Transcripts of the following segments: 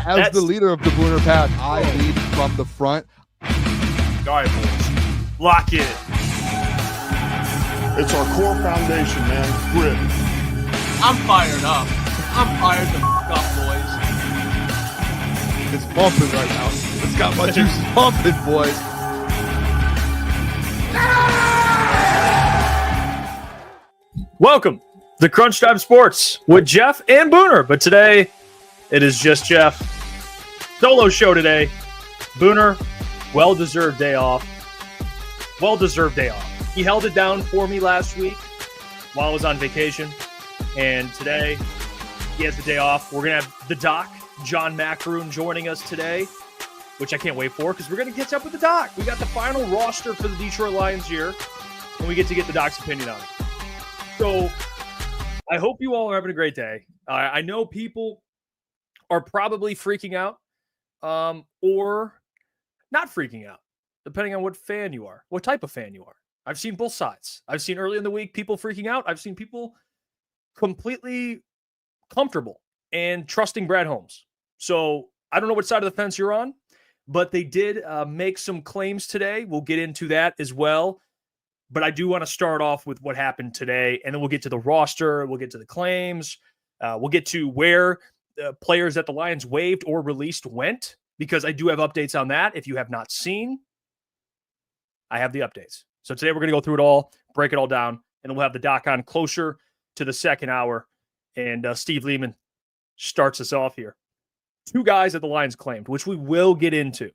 As the leader of the Booner Pack, I lead from the front. All right, boys. Lock in. It's our core foundation, man. Grit. I'm fired up. I'm fired the f*** up, boys. It's pumping right now. It's got my juices pumping, boys. Welcome to Crunch Time Sports with Jeff and Booner. But today, it is just Jeff. Solo show today. Booner, well-deserved day off. Well-deserved day off. He held it down for me last week while I was on vacation. And today, he has the day off. We're going to have the doc, John Maakaron, joining us today, which I can't wait for because we're going to catch up with the doc. We got the final roster for the Detroit Lions here, and we get to get the doc's opinion on it. So I hope you all are having a great day. I know people are probably freaking out or not freaking out, depending on what fan you are, what type of fan you are. I've seen both sides. I've seen early in the week people freaking out. I've seen people completely comfortable and trusting Brad Holmes. So I don't know what side of the fence you're on, but they did make some claims today. We'll get into that as well. But I do want to start off with what happened today, and then we'll get to the roster. We'll get to the claims. We'll get to where players that the Lions waived or released went, because I do have updates on that. If you have not seen, I have the updates. So today we're going to go through it all, break it all down, and then we'll have the doc on closer to the second hour. And Steve Lehman starts us off here. Two guys that the Lions claimed, which we will get into.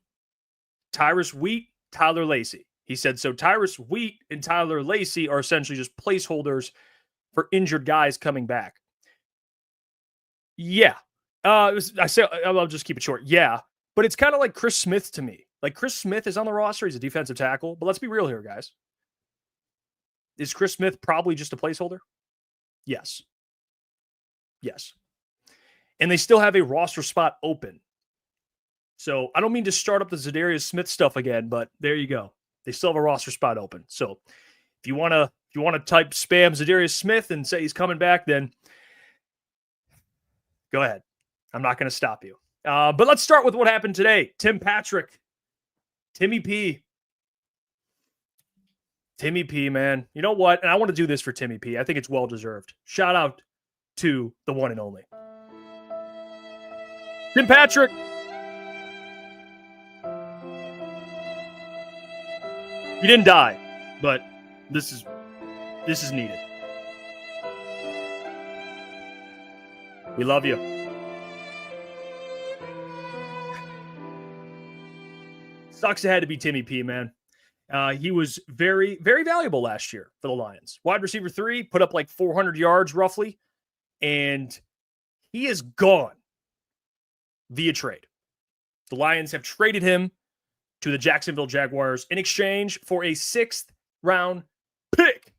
Tyrus Wheat, Tyler Lacy. He said, so Tyrus Wheat and Tyler Lacy are essentially just placeholders for injured guys coming back. Yeah. I'll just keep it short. Yeah. But it's kind of like Chris Smith to me. Like Chris Smith is on the roster. He's a defensive tackle. But let's be real here, guys. Is Chris Smith probably just a placeholder? Yes. Yes. And they still have a roster spot open. So I don't mean to start up the Zidarius Smith stuff again, but there you go. They still have a roster spot open. So if you want to type spam Zidarius Smith and say he's coming back, then go ahead. I'm not going to stop you. But let's start with what happened today. Timmy P, man. You know what? And I want to do this for Timmy P. I think it's well-deserved. Shout out to the one and only Tim Patrick. You didn't die, but this is needed. We love you. Sucks it had to be Timmy P, man. He was very, very valuable last year for the Lions. Wide receiver 3, put up like 400 yards roughly, and he is gone via trade. The Lions have traded him to the Jacksonville Jaguars in exchange for a 6th-round pick.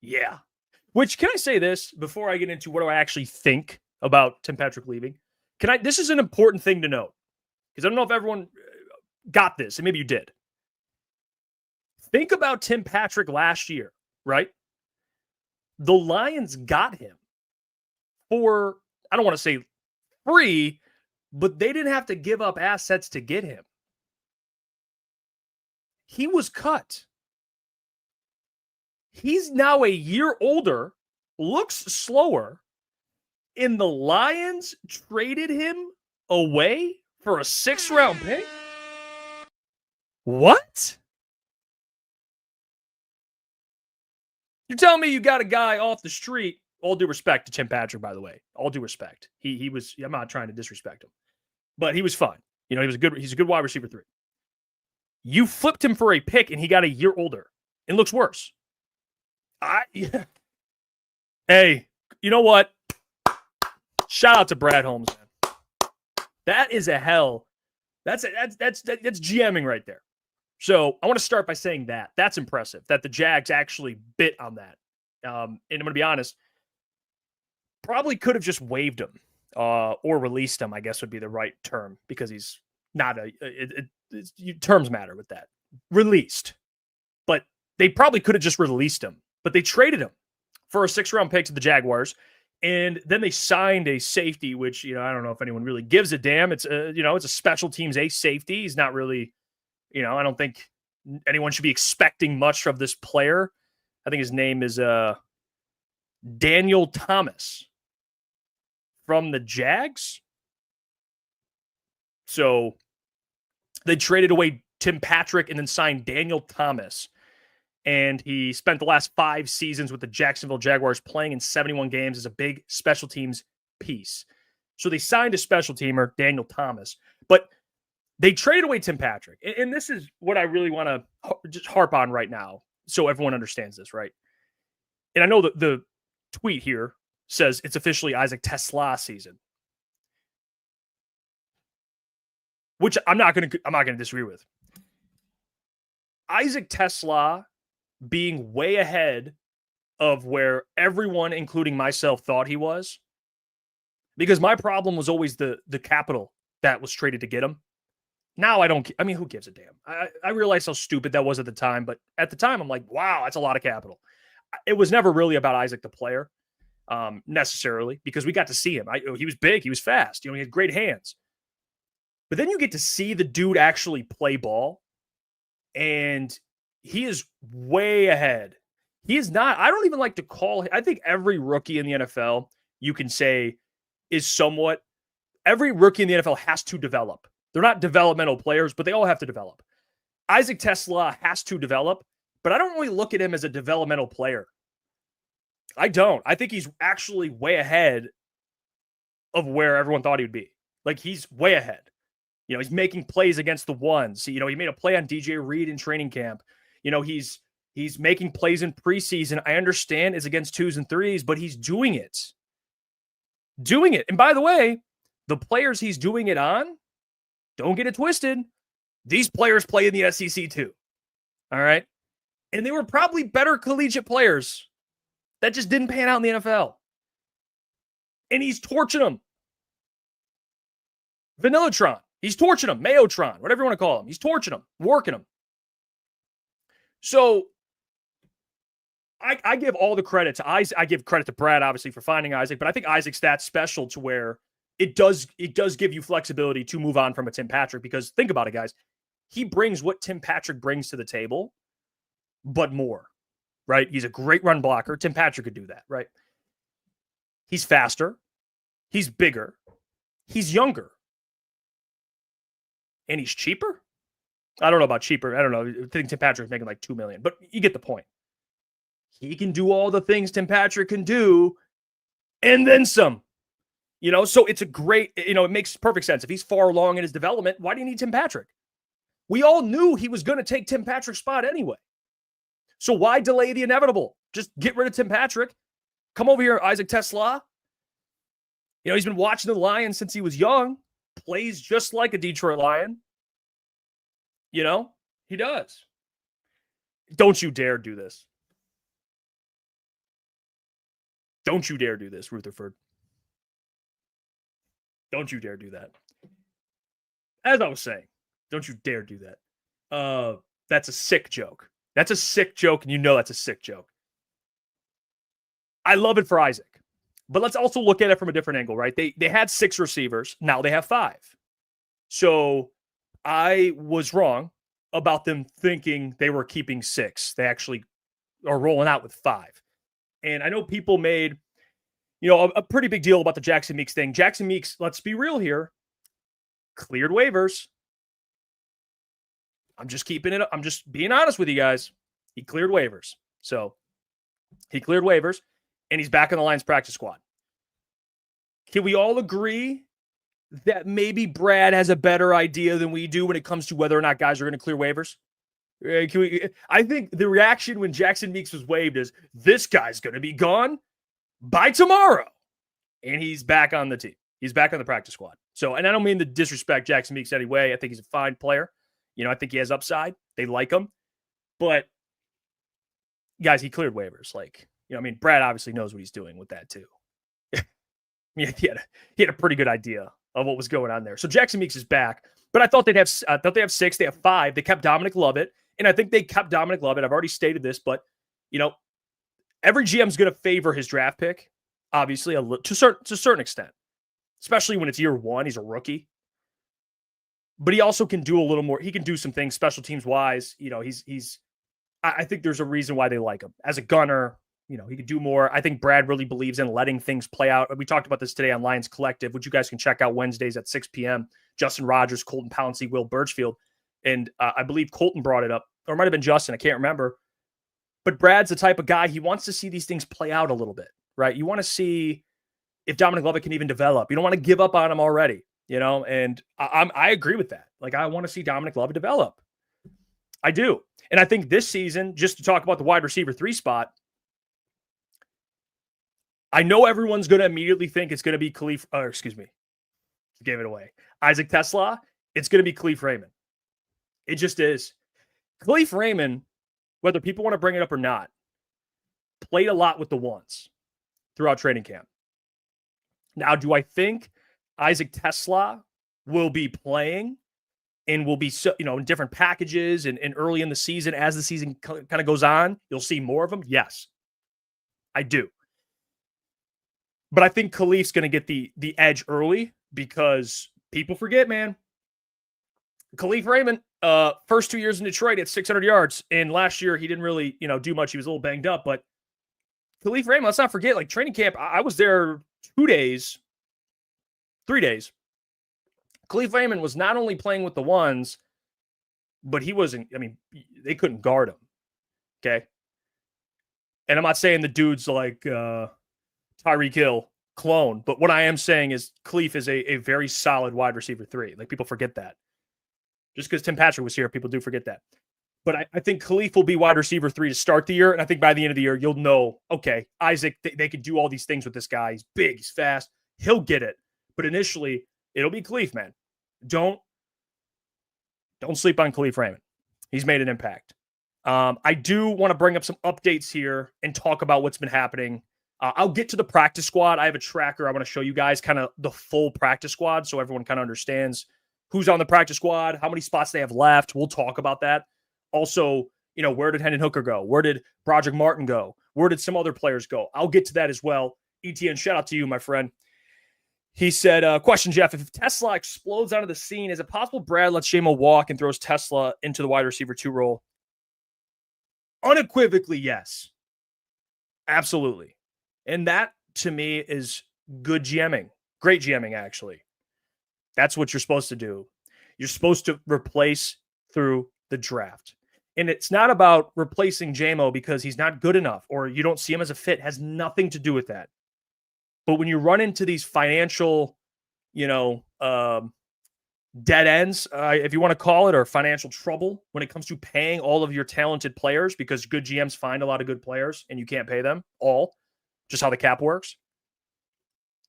Yeah. Which, can I say this before I get into what do I actually think about Tim Patrick leaving? This is an important thing to note, because I don't know if everyone got this, and maybe you did. Think about Tim Patrick last year, right? The Lions got him for, I don't want to say free, but they didn't have to give up assets to get him. He was cut. He's now a year older, looks slower, and the Lions traded him away for a 6th-round pick? What? You're telling me you got a guy off the street, all due respect to Tim Patrick, by the way. All due respect. He was, I'm not trying to disrespect him, but he was fine. You know, he's a good wide receiver 3. You flipped him for a pick and he got a year older and looks worse. Yeah. Hey, you know what? Shout out to Brad Holmes, man. That is a hell. That's GMing right there. So I want to start by saying that's impressive that the Jags actually bit on that. And I'm going to be honest, probably could have just waived him or released him, I guess would be the right term, because he's not terms matter with that. Released. But they probably could have just released him, but they traded him for a 6th-round pick to the Jaguars, And then they signed a safety, which, I don't know if anyone really gives a damn. It's it's a special teams ace safety. He's not really, I don't think anyone should be expecting much of this player. I think his name is Daniel Thomas from the Jags. So they traded away Tim Patrick and then signed Daniel Thomas. And he spent the last 5 seasons with the Jacksonville Jaguars playing in 71 games as a big special teams piece. So they signed a special teamer, Daniel Thomas. But they traded away Tim Patrick. And this is what I really want to just harp on right now so everyone understands this, right? And I know that the tweet here says it's officially Isaac TeSlaa season, which I'm not going to disagree with. Isaac TeSlaa being way ahead of where everyone, including myself, thought he was, because my problem was always the capital that was traded to get him. Now who gives a damn? I realized how stupid that was at the time, but at the time I'm like, wow, that's a lot of capital. It was never really about Isaac the player, necessarily, because we got to see him. He was big, he was fast, he had great hands. But then you get to see the dude actually play ball, and he is way ahead. He is not, I don't even like to call him, I think every rookie in the NFL, you can say, is somewhat, every rookie in the NFL has to develop. They're not developmental players, but they all have to develop. Isaac TeSlaa has to develop, but I don't really look at him as a developmental player. I don't. I think he's actually way ahead of where everyone thought he would be. Like, he's way ahead. He's making plays against the ones. He made a play on DJ Reed in training camp. He's making plays in preseason. I understand it's against 2s and 3s, but he's doing it. And by the way, the players he's doing it on, don't get it twisted, these players play in the SEC too. All right? And they were probably better collegiate players that just didn't pan out in the NFL. And he's torching them. Vanillatron. He's torching them. Mayotron. Whatever you want to call him. He's torching them. Working them. So I give all the credit to Isaac. I give credit to Brad, obviously, for finding Isaac. But I think Isaac's that special to where it does give you flexibility to move on from a Tim Patrick. Because think about it, guys. He brings what Tim Patrick brings to the table, but more, right? He's a great run blocker. Tim Patrick could do that, right? He's faster. He's bigger. He's younger. And he's cheaper? I don't know about cheaper. I don't know. I think Tim Patrick's making like $2 million, but you get the point. He can do all the things Tim Patrick can do and then some. So it's a great, it makes perfect sense. If he's far along in his development, why do you need Tim Patrick? We all knew he was going to take Tim Patrick's spot anyway. So why delay the inevitable? Just get rid of Tim Patrick. Come over here, Isaac TeSlaa. He's been watching the Lions since he was young. Plays just like a Detroit Lion. He does. Don't you dare do this. Don't you dare do this, Rutherford. Don't you dare do that. As I was saying, don't you dare do that. That's a sick joke. That's a sick joke, and that's a sick joke. I love it for Isaac. But let's also look at it from a different angle, right? They had 6 receivers. Now they have 5. So I was wrong about them thinking they were keeping 6. They actually are rolling out with 5. And I know people made, a pretty big deal about the Jackson Meeks thing. Jackson Meeks, let's be real here, cleared waivers. I'm just being honest with you guys. He cleared waivers. So he cleared waivers. And he's back on the Lions practice squad. Can we all agree that maybe Brad has a better idea than we do when it comes to whether or not guys are going to clear waivers? I think the reaction when Jackson Meeks was waived is, this guy's going to be gone by tomorrow. And he's back on the team. He's back on the practice squad. So, and I don't mean to disrespect Jackson Meeks anyway. I think he's a fine player. I think he has upside. They like him. But, guys, he cleared waivers. Brad obviously knows what he's doing with that too. He had a pretty good idea of what was going on there. So Jackson Meeks is back, but I thought they have 6. They have 5. They kept Dominic Lovett, and I think they kept Dominic Lovett. I've already stated this, but every GM is going to favor his draft pick. obviously, to a certain extent, especially when it's year one. He's a rookie. But he also can do a little more. He can do some things special teams wise. I think there's a reason why they like him. As a gunner, he could do more. I think Brad really believes in letting things play out. We talked about this today on Lions Collective, which you guys can check out Wednesdays at 6 p.m. Justin Rogers, Colton Pouncey, Will Birchfield. And I believe Colton brought it up, or it might have been Justin. I can't remember. But Brad's the type of guy, he wants to see these things play out a little bit, right? You want to see if Dominic Lovett can even develop. You don't want to give up on him already, and I agree with that. Like, I want to see Dominic Lovett develop. I do. And I think this season, just to talk about the wide receiver 3 spot, I know everyone's going to immediately think it's going to be gave it away. Isaac TeSlaa. It's going to be Khalif Raymond. It just is. Khalif Raymond, whether people want to bring it up or not, played a lot with the ones throughout training camp. Now, do I think Isaac TeSlaa will be playing and will be, in different packages and early in the season, as the season kind of goes on, you'll see more of them? Yes, I do. But I think Khalif's going to get the edge early because people forget, man. Khalif Raymond, first 2 years in Detroit at 600 yards. And last year, he didn't really, do much. He was a little banged up. But Khalif Raymond, let's not forget, like, training camp, I was there 3 days. Khalif Raymond was not only playing with the ones, but he wasn't, they couldn't guard him. Okay. And I'm not saying the dude's like Tyreek Hill clone, but what I am saying is Khalif is a very solid wide receiver 3. Like, people forget that. Just because Tim Patrick was here, people do forget that. But I think Khalif will be wide receiver 3 to start the year. And I think by the end of the year, you'll know, okay, Isaac, they can do all these things with this guy. He's big, he's fast. He'll get it. But initially, it'll be Khalif, man. Don't sleep on Khalif Raymond. He's made an impact. I do want to bring up some updates here and talk about what's been happening. I'll get to the practice squad. I have a tracker. I want to show you guys kind of the full practice squad so everyone kind of understands who's on the practice squad, how many spots they have left. We'll talk about that. Also, where did Hendon Hooker go? Where did Broderick Martin go? Where did some other players go? I'll get to that as well. ETN, shout out to you, my friend. He said, question, Jeff, if TeSlaa explodes out of the scene, is it possible Brad lets Jamo walk and throws TeSlaa into the wide receiver 2 role? Unequivocally, yes. Absolutely. And that, to me, is good GMing. Great GMing, actually. That's what you're supposed to do. You're supposed to replace through the draft. And it's not about replacing Jamo because he's not good enough or you don't see him as a fit. It has nothing to do with that. But when you run into these financial, dead ends, if you want to call it, or financial trouble when it comes to paying all of your talented players, because good GMs find a lot of good players and you can't pay them all, just how the cap works,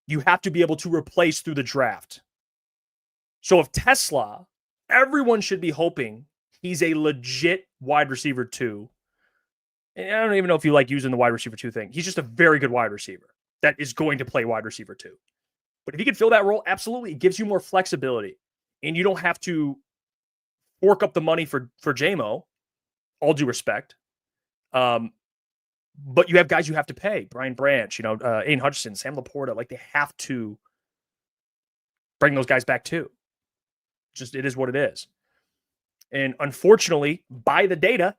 you have to be able to replace through the draft. So if TeSlaa, everyone should be hoping he's a legit wide receiver 2. And I don't even know if you like using the wide receiver 2 thing. He's just a very good wide receiver that is going to play wide receiver 2. But if he can fill that role, absolutely. It gives you more flexibility. And you don't have to fork up the money for Jamo, all due respect. But you have guys you have to pay. Brian Branch, Aiden Hutchinson, Sam Laporta. Like, they have to bring those guys back too. Just, it is what it is. And unfortunately, by the data,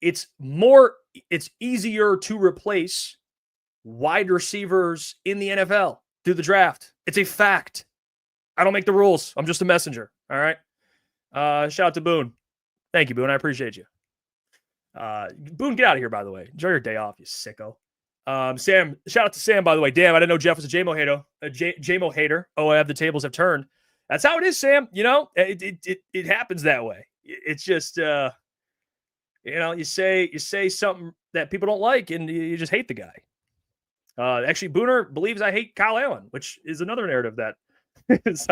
it's easier to replace wide receivers in the NFL through the draft. It's a fact. I don't make the rules. I'm just a messenger. All right. Shout out to Boone. Thank you, Boone. I appreciate you. Boone, get out of here, by the way. Enjoy your day off, you sicko. Sam, shout out to Sam, by the way. Damn, I didn't know Jeff was a Jamo hater. Jamo hater. Oh, I have the tables have turned. That's how it is, Sam. It happens that way. It's just, you say something that people don't like, and you just hate the guy. Actually, Booner believes I hate Kyle Allen, which is another narrative that is,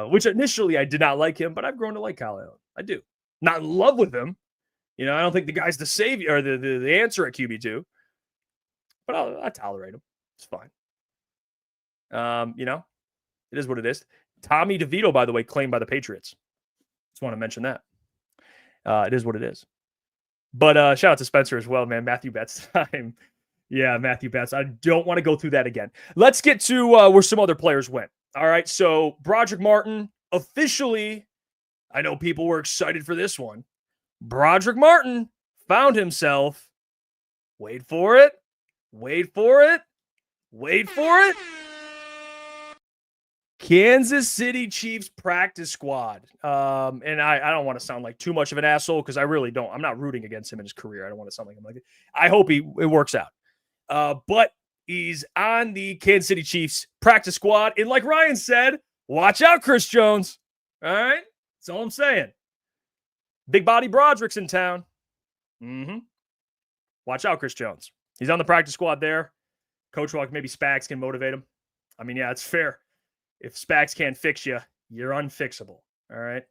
which initially I did not like him, but I've grown to like Kyle Allen. I do. Not in love with him. I don't think the guy's the savior or the answer at QB2, but I tolerate him. It's fine. It is what it is. Tommy DeVito, by the way, claimed by the Patriots. Just want to mention that. It is what it is. But shout out to Spencer as well, man. Matthew Betts time. Yeah, Matthew Betts. I don't want to go through that again. Let's get to where some other players went. All right, so Broderick Martin officially, I know people were excited for this one. Broderick Martin found himself, wait for it, Kansas City Chiefs practice squad. And I don't want to sound like too much of an asshole because I really don't. I'm not rooting against him in his career. I don't want to sound like him like it. I hope it works out. But he's on the Kansas City Chiefs practice squad. And like Ryan said, watch out, Chris Jones. All right? That's all I'm saying. Big body Broderick's in town. Watch out, Chris Jones. He's on the practice squad there. Coach Walk, maybe Spags can motivate him. I mean, yeah, it's fair. If Spags can't fix you, you're unfixable. All right?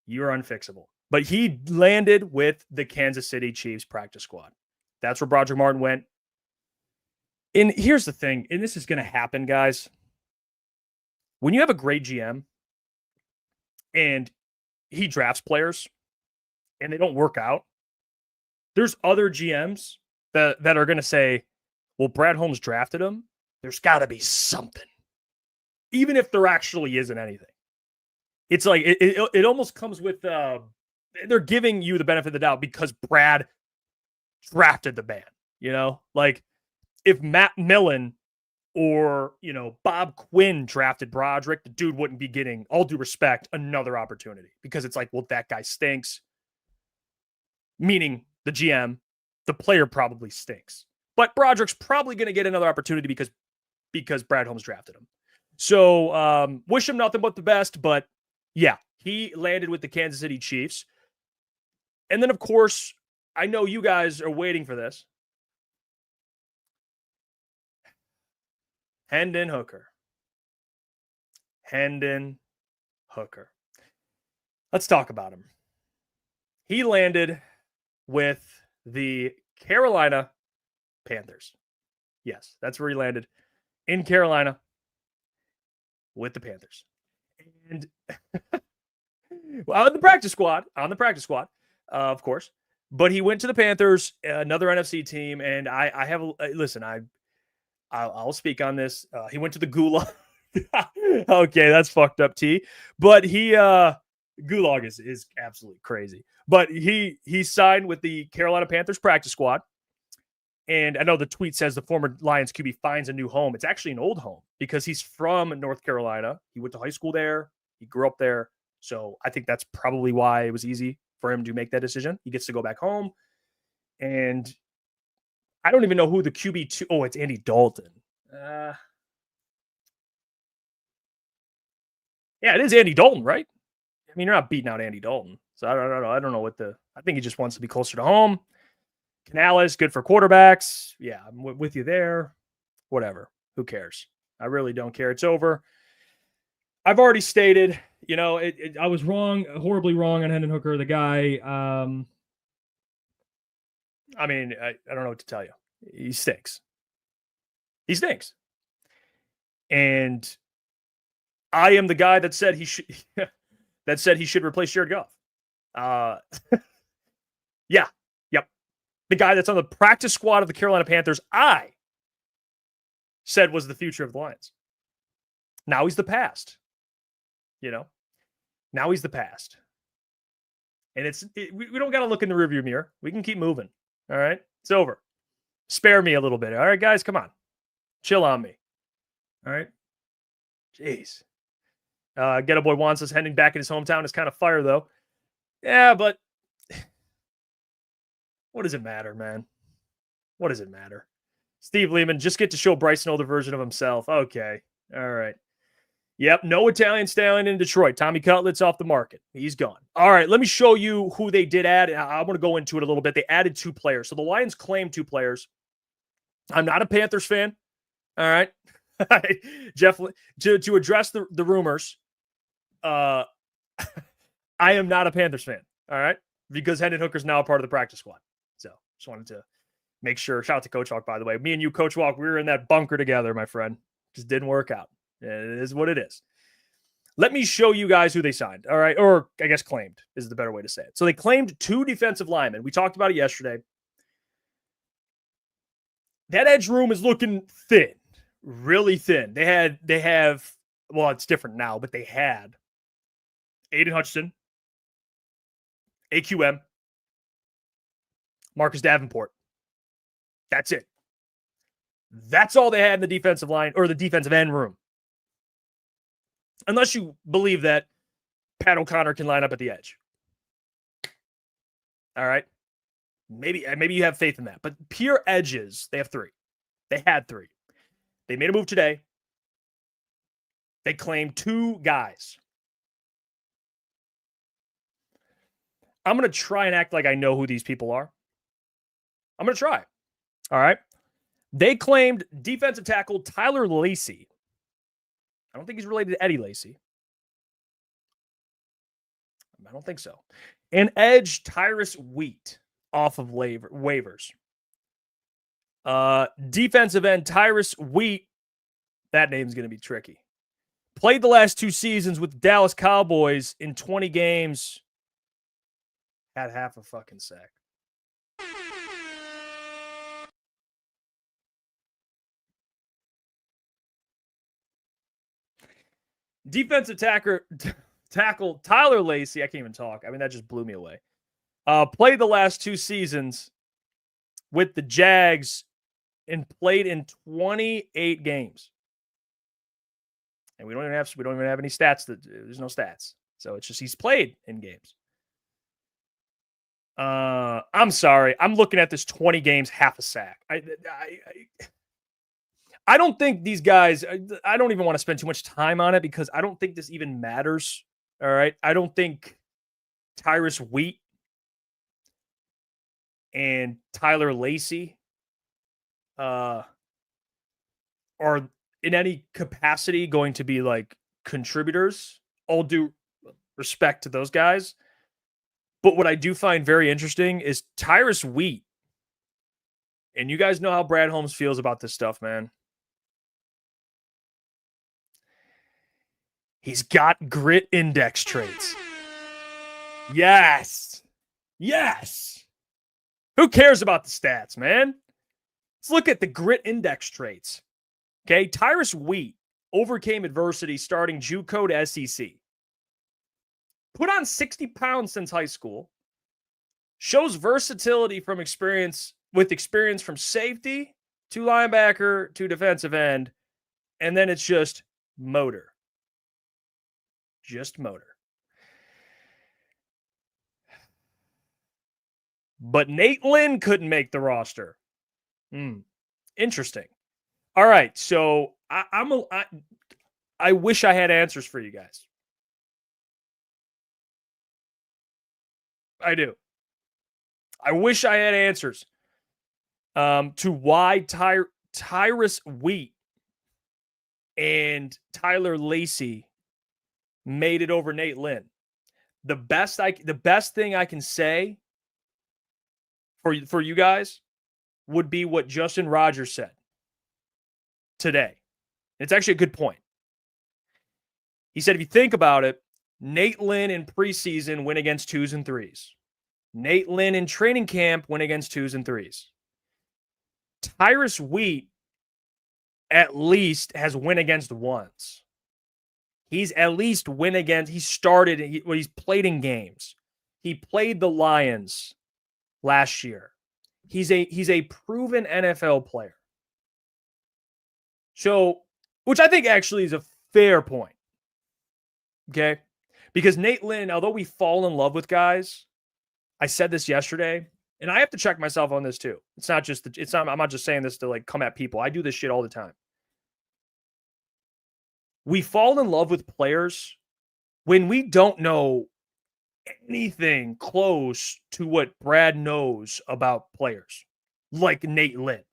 You're unfixable. But he landed with the Kansas City Chiefs practice squad. That's where Broderick Martin went. And here's the thing, and this is going to happen, guys. When you have a great GM and he drafts players and they don't work out, there's other GMs that are going to say, well, Brad Holmes drafted him. There's got to be something. Even if there actually isn't anything. It's like, it almost comes with, they're giving you the benefit of the doubt because Brad drafted the man, you know? Like, if Matt Millen or, Bob Quinn drafted Broderick, the dude wouldn't be getting, all due respect, another opportunity. Because it's like, well, that guy stinks. Meaning the GM, the player probably stinks. But Broderick's probably going to get another opportunity because Brad Holmes drafted him. So wish him nothing but the best. But yeah, he landed with the Kansas City Chiefs. And then, of course, I know you guys are waiting for this. Hendon Hooker. Let's talk about him. He landed with the Carolina Panthers. Yes, that's where he landed. In Carolina with the Panthers. And on the practice squad, of course. But he went to the Panthers, another NFC team, and I'll speak on this. He went to the Gulag. Okay, that's fucked up, T. But Gulag is absolutely crazy. But he signed with the Carolina Panthers practice squad. And I know the tweet says the former Lions QB finds a new home. It's actually an old home because he's from North Carolina. He went to high school there. He grew up there. So I think that's probably why it was easy for him to make that decision. He gets to go back home. And I don't even know who the QB2. Oh, it's Andy Dalton. Yeah, it is Andy Dalton, right? I mean, you're not beating out Andy Dalton. So I don't know I think he just wants to be closer to home. Canales, good for quarterbacks. Yeah, I'm with you there. Whatever. Who cares? I really don't care. It's over. I've already stated, I was wrong, horribly wrong on Hendon Hooker, the guy. I mean, I don't know what to tell you. He stinks. And I am the guy that said he should replace Jared Goff. Yeah. Yep. The guy that's on the practice squad of the Carolina Panthers, I said was the future of the Lions. Now he's the past. Now he's the past. And we don't got to look in the rearview mirror. We can keep moving. All right. It's over. Spare me a little bit. All right, guys, come on. Chill on me. All right. Jeez. Get a Boy wants us heading back in his hometown is kind of fire, though. Yeah, but what does it matter, man? What does it matter? Steve Lehman, just get to show Bryson older version of himself. Okay. All right. Yep. No Italian stallion in Detroit. Tommy Cutlett's off the market. He's gone. All right. Let me show you who they did add. I want to go into it a little bit. They added 2 players. So the Lions claimed 2 players. I'm not a Panthers fan. All right. Jeff, to address the rumors, I am not a Panthers fan. All right. Because Hendon Hooker's now a part of the practice squad. So just wanted to make sure. Shout out to Coach Walk, by the way. Me and you, Coach Walk, we were in that bunker together, my friend. Just didn't work out. It is what it is. Let me show you guys who they signed. All right. Or I guess claimed is the better way to say it. So they claimed 2 defensive linemen. We talked about it yesterday. that edge room is looking thin, really thin. They have, well, it's different now, but they had Aiden Hutchinson, AQM, Marcus Davenport. That's it. That's all they had in the defensive line or the defensive end room. Unless you believe that Pat O'Connor can line up at the edge. All right. Maybe you have faith in that. But pure edges, they have 3. They had 3. They made a move today. They claimed 2 guys. I'm going to try and act like I know who these people are. I'm going to try. All right. They claimed defensive tackle Tyler Lacey. I don't think he's related to Eddie Lacy. I don't think so. And edge Tyrus Wheat off of waivers. Defensive end Tyrus Wheat. That name's going to be tricky. Played the last 2 seasons with the Dallas Cowboys in 20 games. Had half a fucking sack. Defensive tackle Tyler Lacey. I can't even talk. I mean, that just blew me away. Played the last 2 seasons with the Jags and played in 28 games. And we don't even have any stats. There's no stats. So it's just he's played in games. I'm sorry. I'm looking at this 20 games, half a sack. I don't think these guys, I don't even want to spend too much time on it because I don't think this even matters. All right. I don't think Tyrus Wheat and Tyler Lacey are in any capacity going to be like contributors. All due respect to those guys. But what I do find very interesting is Tyrus Wheat. And you guys know how Brad Holmes feels about this stuff, man. He's got grit index traits. Yes. Yes. Who cares about the stats, man? Let's look at the grit index traits. Okay, Tyrus Wheat overcame adversity starting JUCO to SEC. Put on 60 pounds since high school. Shows versatility from experience from safety to linebacker to defensive end. And then it's just motor. Just motor. But Nate Lynn couldn't make the roster. Interesting. All right, so I wish I had answers for you guys. I do. I wish I had answers to why Tyrus Wheat and Tyler Lacey made it over Nate Lynn. The best thing I can say for you guys would be what Justin Rogers said today. It's actually a good point. He said, if you think about it, Nate Lynn in preseason went against 2s and 3s. Nate Lynn in training camp went against 2s and 3s. Tyrus Wheat at least has win against 1s. He's at least win against. He's played in games. He played the Lions last year. He's a proven NFL player. So, which I think actually is a fair point. Okay? Because Nate Lynn, although we fall in love with guys, I said this yesterday, and I have to check myself on this too. I'm not just saying this to like come at people. I do this shit all the time. We fall in love with players when we don't know anything close to what Brad knows about players, like Nate Lynn.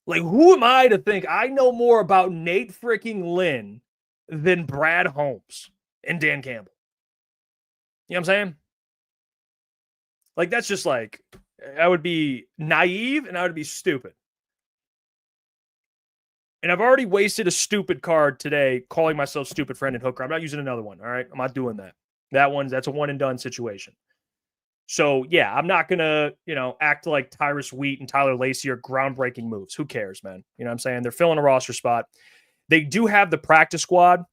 Like, who am I to think I know more about Nate freaking Lynn than Brad Holmes and Dan Campbell? You know what I'm saying? Like, that's just like, I would be naive and I would be stupid. And I've already wasted a stupid card today calling myself stupid friend and hooker. I'm not using another one, all right? I'm not doing that. That's a one and done situation. So, yeah, I'm not going to, act like Tyrus Wheat and Tyler Lacey are groundbreaking moves. Who cares, man? You know what I'm saying? They're filling a roster spot. They do have the practice squad,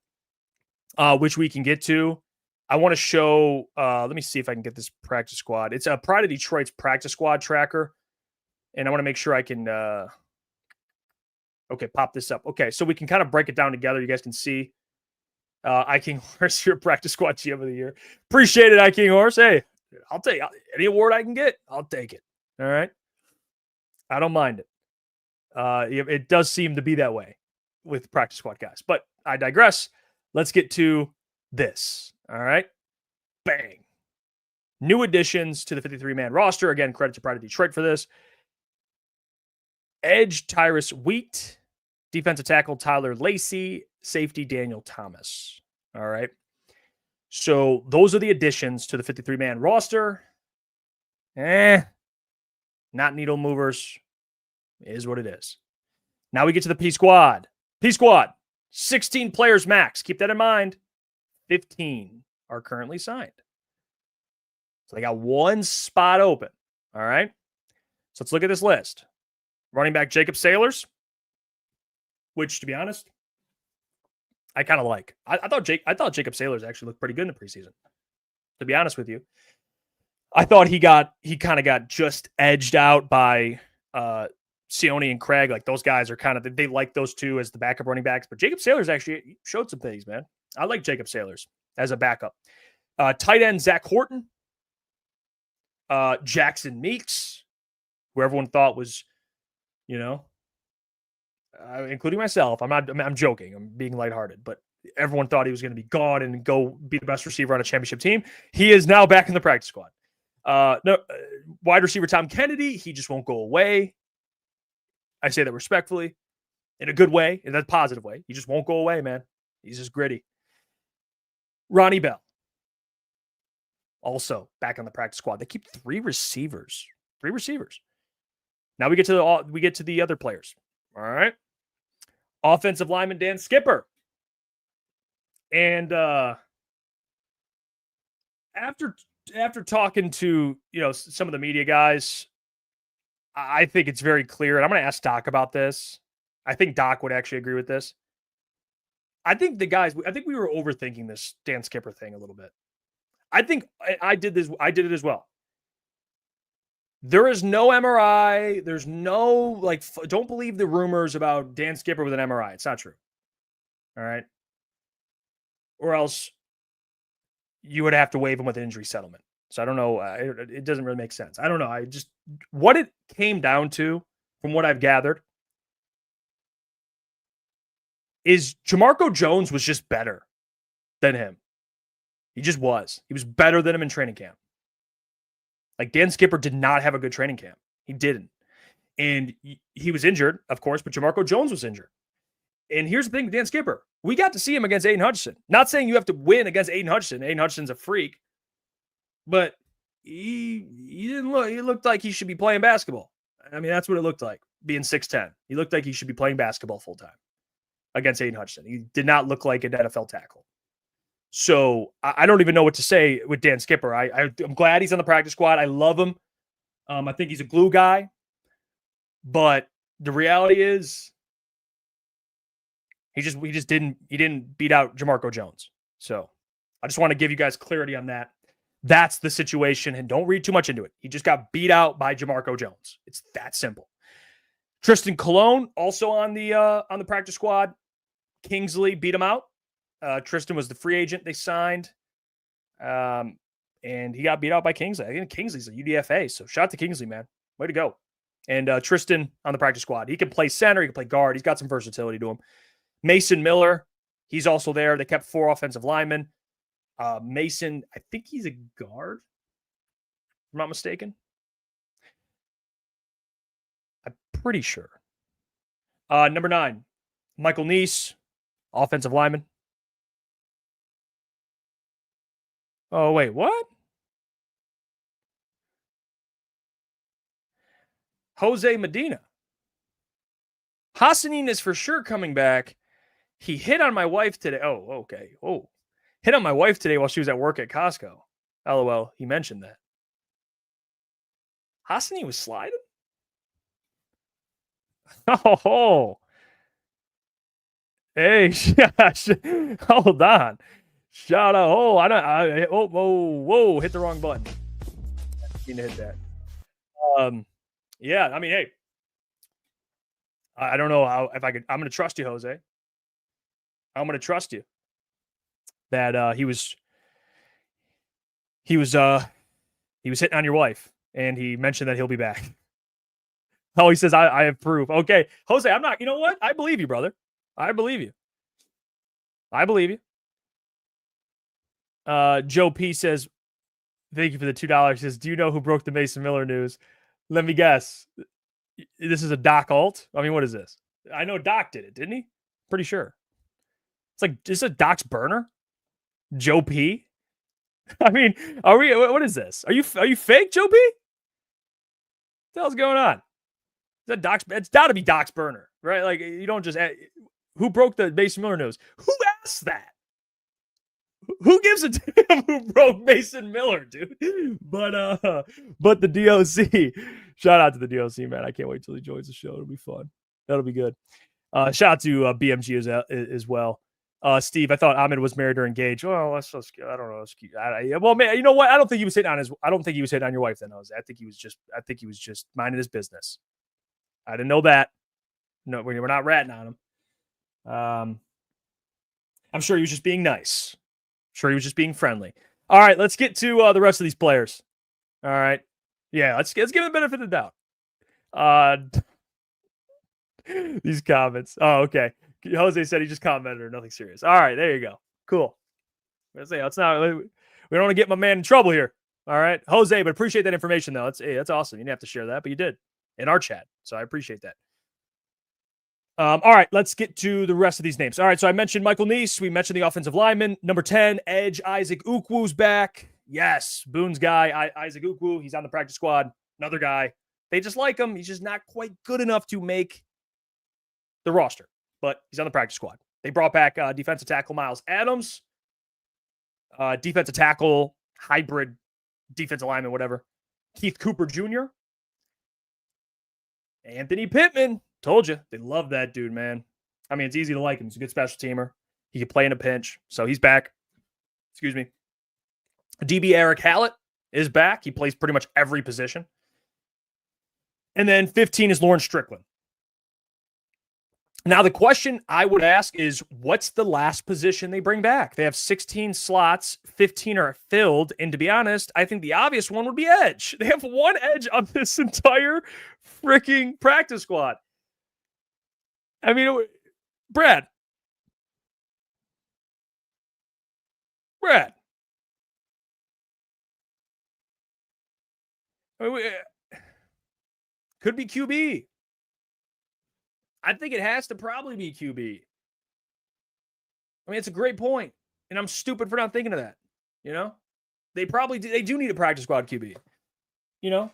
which we can get to. I want to show, let me see if I can get this practice squad. It's a Pride of Detroit's practice squad tracker. And I want to make sure I can, pop this up. Okay, so we can kind of break it down together. You guys can see. King Horse, your practice squad GM of the year. Appreciate it, King Horse. Hey, I'll take any award I can get. I'll take it. All right. I don't mind it. It does seem to be that way with practice squad guys, but I digress. Let's get to this. All right. Bang. New additions to the 53-man roster. Again, credit to Pride of Detroit for this. Edge, Tyrus Wheat. Defensive tackle, Tyler Lacey. Safety, Daniel Thomas. All right. So those are the additions to the 53-man roster. Not needle movers. It is what it is. Now we get to the P squad. P squad, 16 players max. Keep that in mind. 15 are currently signed. So they got one spot open. All right. So let's look at this list. Running back Jacob Sailors, which, to be honest, I kind of like. I thought Jacob Sailors actually looked pretty good in the preseason. To be honest with you, I thought he kind of got just edged out by Sione and Craig. Like, those guys are kind of, they like those two as the backup running backs. But Jacob Sailors actually showed some things, man. I like Jacob Sailors as a backup. Tight end Zach Horton, Jackson Meeks, who everyone thought was, including myself. I'm joking. I'm being lighthearted, but everyone thought he was going to be gone and go be the best receiver on a championship team. He is now back in the practice squad. Wide receiver Tom Kennedy, he just won't go away. I say that respectfully, in a good way, in a positive way. He just won't go away, man. He's just gritty. Ronnie Bell, also back on the practice squad. They keep three receivers. Now we get to the other players. All right. Offensive lineman Dan Skipper. And after talking to, some of the media guys, I think it's very clear, and I'm going to ask Doc about this. I think Doc would actually agree with this. I think we were overthinking this Dan Skipper thing a little bit. I think I did it as well. There is no MRI. There's no, don't believe the rumors about Dan Skipper with an MRI. It's not true. All right. Or else you would have to waive him with an injury settlement. So I don't know. It doesn't really make sense. I don't know. What it came down to, from what I've gathered, is Jamarco Jones was just better than him. He just was. He was better than him in training camp. Like, Dan Skipper did not have a good training camp. He didn't. And he was injured, of course, but Jamarco Jones was injured. And here's the thing with Dan Skipper. We got to see him against Aiden Hutchinson. Not saying you have to win against Aiden Hutchinson. Aiden Hutchinson's a freak. But he looked like he should be playing basketball. I mean, that's what it looked like, being 6'10". He looked like he should be playing basketball full-time against Aiden Hutchinson. He did not look like an NFL tackle. So I don't even know what to say with Dan Skipper. I'm glad he's on the practice squad. I love him. I think he's a glue guy. But the reality is, he didn't beat out Jamarco Jones. So I just want to give you guys clarity on that. That's the situation, and don't read too much into it. He just got beat out by Jamarco Jones. It's that simple. Tristan Colon also on the practice squad. Kingsley beat him out. Tristan was the free agent they signed. And he got beat out by Kingsley. I think Kingsley's a UDFA, so shout out to Kingsley, man. Way to go. And Tristan on the practice squad. He can play center. He can play guard. He's got some versatility to him. Mason Miller, he's also there. They kept 4 offensive linemen. Mason, I think he's a guard, if I'm not mistaken. I'm pretty sure. Number 9, Michael Neese, offensive lineman. Oh, wait, what? Jose Medina. Hassan is for sure coming back. He hit on my wife today. Oh, okay. Oh, hit on my wife today while she was at work at Costco. LOL, he mentioned that. Hassan was sliding? Oh. Hey, hold on. Shout out. Oh, whoa, hit the wrong button. You need to hit that. Yeah, I mean, hey, I don't know how, if I could, I'm going to trust you, Jose. I'm going to trust you that he was hitting on your wife, and he mentioned that he'll be back. Oh, he says, I have proof. Okay, Jose, I'm not, you know what? I believe you, brother. I believe you. Joe P says, thank you for the $2. He says, do you know who broke the Mason Miller news? Let me guess. This is a Doc alt? I mean, what is this? I know Doc did it, didn't he? Pretty sure. It's like, is this Doc's burner? Joe P? I mean, what is this? Are you fake, Joe P? What the hell's going on? Is that Doc's? It's got to be Doc's burner, right? Like, you don't just, who broke the Mason Miller news? Who asked that? Who gives a damn who broke Mason Miller, dude? But the DOC, shout out to the DOC, man. I can't wait till he joins the show. It'll be fun. That'll be good. Shout out to BMG as well. Steve, I thought Ahmed was married or engaged. Well, that's so scary. I don't know. Well, man, you know what? I don't think he was hitting on your wife then. I think he was just minding his business. I didn't know that. No, we're not ratting on him. I'm sure he was just being nice. Sure, he was just being friendly. All right, let's get to the rest of these players. All right. Yeah, let's give him the benefit of the doubt. These comments. Oh, okay. Jose said he just commented or nothing serious. All right, there you go. Cool. We don't want to get my man in trouble here. All right, Jose, but appreciate that information though. That's awesome. You didn't have to share that, but you did in our chat, so I appreciate that. All right, let's get to the rest of these names. All right, so I mentioned Michael Neese. We mentioned the offensive lineman. Number 10, Edge Isaac Ukwu's back. Yes, Boone's guy, Isaac Ukwu. He's on the practice squad. Another guy. They just like him. He's just not quite good enough to make the roster, but he's on the practice squad. They brought back defensive tackle Miles Adams, defensive tackle, hybrid defensive lineman, whatever, Keith Cooper Jr., Anthony Pittman. Told you. They love that dude, man. I mean, it's easy to like him. He's a good special teamer. He can play in a pinch. So he's back. Excuse me. DB Eric Hallett is back. He plays pretty much every position. And then 15 is Lauren Strickland. Now, the question I would ask is, what's the last position they bring back? They have 16 slots. 15 are filled. And to be honest, I think the obvious one would be edge. They have one edge on this entire freaking practice squad. I mean, Brad. I mean, could be QB. I think it has to probably be QB. I mean, it's a great point, and I'm stupid for not thinking of that. You know, they do need a practice squad QB. You know,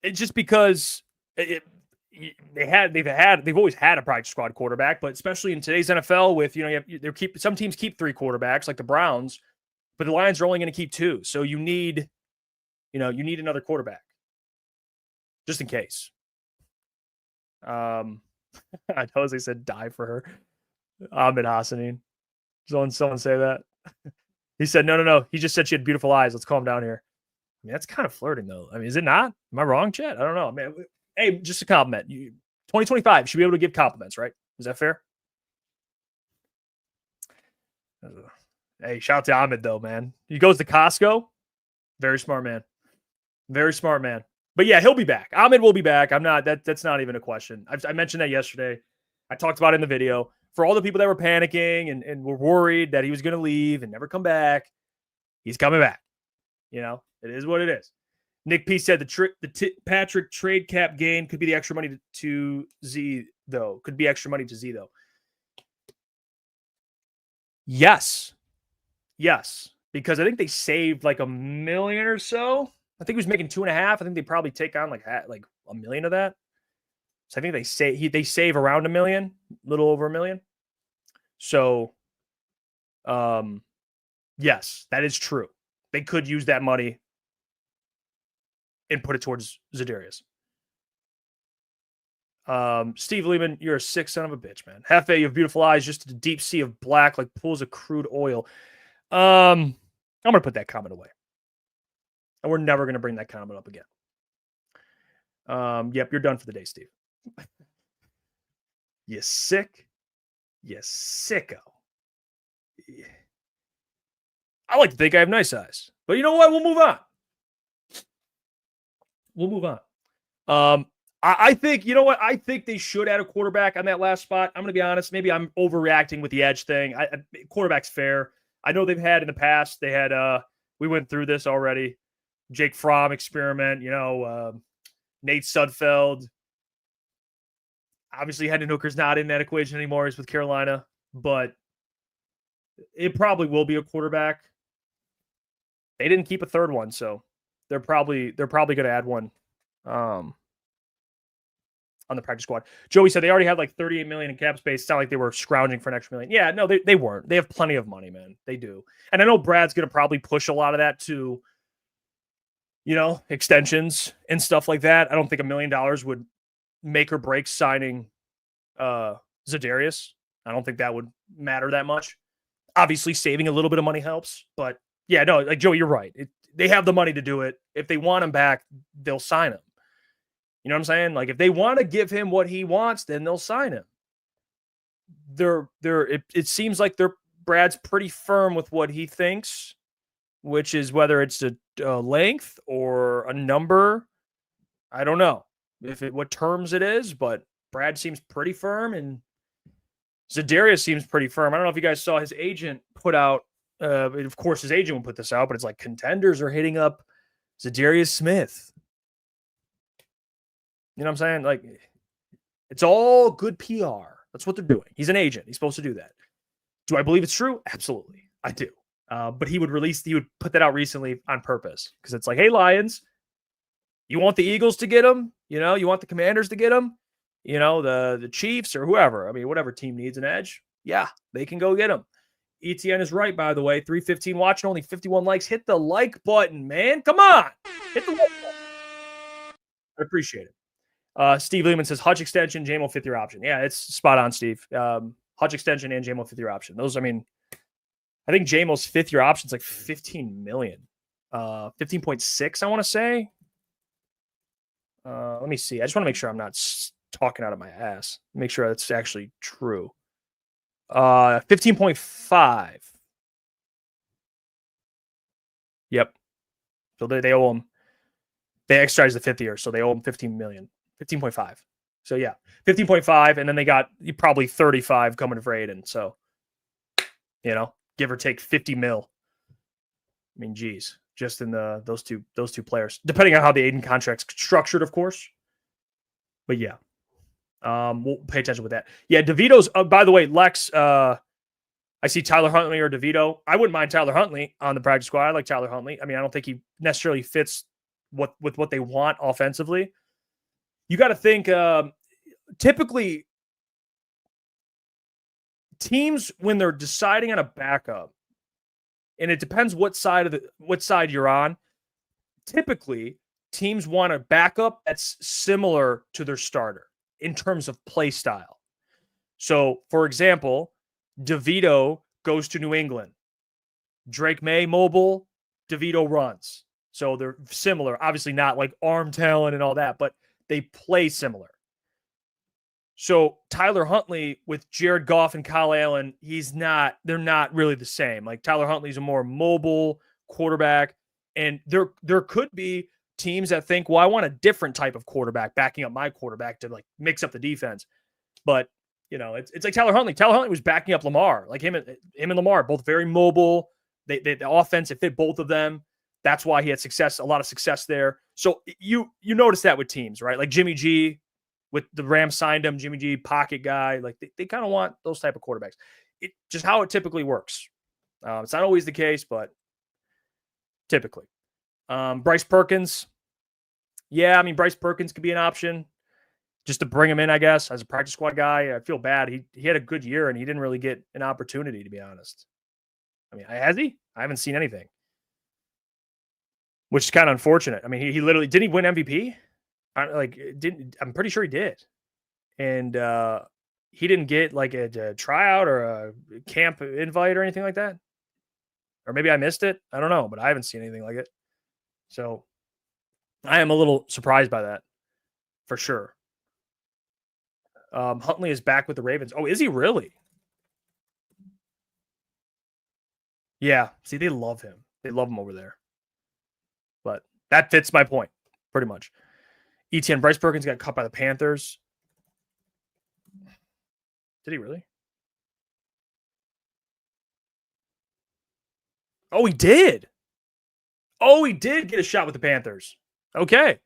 it's just because they've always had a practice squad quarterback, but especially in today's NFL, with some teams keep 3 quarterbacks like the Browns, but the Lions are only going to keep 2, so you need another quarterback just in case. Jose said die for her. Ahmed Hassanin. Someone say that. He said no. He just said she had beautiful eyes. Let's calm down here. I mean, that's kind of flirting though. I mean, is it not? Am I wrong, Chet? I don't know. Man, hey, just a compliment. 2025 should be able to give compliments, right? Is that fair? Hey, shout out to Ahmed though, man. He goes to Costco. Very smart man. Very smart man. But yeah, he'll be back. Ahmed will be back. That's not even a question. I mentioned that yesterday. I talked about it in the video. For all the people that were panicking and were worried that he was going to leave and never come back, he's coming back. You know, it is what it is. Nick P said the Patrick trade cap gain could be the extra money to Z, though. Could be extra money to Z, though. Yes. Because I think they saved like $1 million or so. I think he was making 2.5. I think they probably take on like $1 million of that. So I think they save around $1 million, a little over $1 million. So, yes, that is true. They could use that money and put it towards Zidarius. Steve Lehman, you're a sick son of a bitch, man. Hefe, you have beautiful eyes, just a deep sea of black, like pools of crude oil. I'm going to put that comment away. And we're never going to bring that comment up again. Yep, you're done for the day, Steve. You sick? You sicko. I like to think I have nice eyes. But you know what? We'll move on. I think, you know what? I think they should add a quarterback on that last spot. I'm going to be honest. Maybe I'm overreacting with the edge thing. Quarterback's fair. I know they've had in the past. They had, we went through this already. Jake Fromm experiment, Nate Sudfeld. Obviously, Hendon Hooker's not in that equation anymore. He's with Carolina. But it probably will be a quarterback. They didn't keep a third one, so they're probably going to add one on the practice squad. Joey said they already had like $38 million in cap space. It's not like they were scrounging for an extra million. Yeah, no, they weren't. They have plenty of money, man. They do. And I know Brad's going to probably push a lot of that to, extensions and stuff like that. I don't think $1 million would make or break signing Zidarius. I don't think that would matter that much. Obviously, saving a little bit of money helps, but yeah, no, like Joey, you're right. They have the money to do it. If they want him back, they'll sign him. You know what I'm saying? Like if they want to give him what he wants, then they'll sign him. It seems like Brad's pretty firm with what he thinks, which is whether it's a length or a number. I don't know what terms it is, but Brad seems pretty firm and Zidarius seems pretty firm. I don't know if you guys saw his agent put out. Of course, his agent would put this out, but it's like contenders are hitting up Zidarius Smith. You know what I'm saying? Like, it's all good PR. That's what they're doing. He's an agent. He's supposed to do that. Do I believe it's true? Absolutely. I do. But he would put that out recently on purpose because it's like, hey, Lions, you want the Eagles to get him? You want the Commanders to get him? The Chiefs or whoever. I mean, whatever team needs an edge. Yeah, they can go get him. ETN is right, by the way. 315 watching, only 51 likes. Hit the like button, man. Come on. Hit the like button. I appreciate it. Steve Lehman says Hutch extension, Jamo 5th-year option. Yeah, it's spot on, Steve. Hutch extension and Jamo 5th-year option. Those, I think Jamo's 5th-year option is like $15 million. 15.6, I want to say. Let me see. I just want to make sure I'm not talking out of my ass. Make sure that's actually true. 15.5. Yep. So they owe him. They exercised the 5th year, so they owe him $15 million. 15.5. So yeah, 15.5, and then they got probably 35 coming for Aiden. So, give or take 50 mil. I mean, geez, just in those two players, depending on how the Aiden contract's structured, of course. But yeah. We'll pay attention with that. Yeah, DeVito's, by the way, Lex, I see Tyler Huntley or DeVito. I wouldn't mind Tyler Huntley on the practice squad. I like Tyler Huntley. I mean, I don't think he necessarily fits with what they want offensively. You got to think, typically, teams, when they're deciding on a backup, and it depends what side you're on, typically, teams want a backup that's similar to their starter in terms of play style. So, for example, DeVito goes to New England. Drake May mobile, DeVito runs. So they're similar. Obviously not like arm talent and all that, but they play similar. So Tyler Huntley with Jared Goff and Kyle Allen, they're not really the same. Like Tyler Huntley's a more mobile quarterback. And there could be teams that think, well, I want a different type of quarterback backing up my quarterback to like mix up the defense. But, it's like Tyler Huntley. Tyler Huntley was backing up Lamar. Like him and Lamar, both very mobile. The offense, it fit both of them. That's why he had a lot of success there. So you notice that with teams, right? Like Jimmy G, with the Rams signed him, Jimmy G, pocket guy. Like they kind of want those type of quarterbacks. Just how it typically works. It's not always the case, but typically. Bryce Perkins. Yeah, Bryce Perkins could be an option just to bring him in, I guess, as a practice squad guy. I feel bad. He had a good year, and he didn't really get an opportunity, to be honest. Has he? I haven't seen anything. which is kind of unfortunate. I mean, he literally didn't he win MVP? I'm pretty sure he did, and he didn't get like a tryout or a camp invite or anything like that, or maybe I missed it. I don't know, but I haven't seen anything like it. So I am a little surprised by that, for sure. Huntley is back with the Ravens. Oh, is he really? Yeah. See, they love him. They love him over there. But that fits my point, pretty much. ETN Bryce Perkins got cut by the Panthers. Did he really? Oh, he did. Oh, he did get a shot with the Panthers. Okay.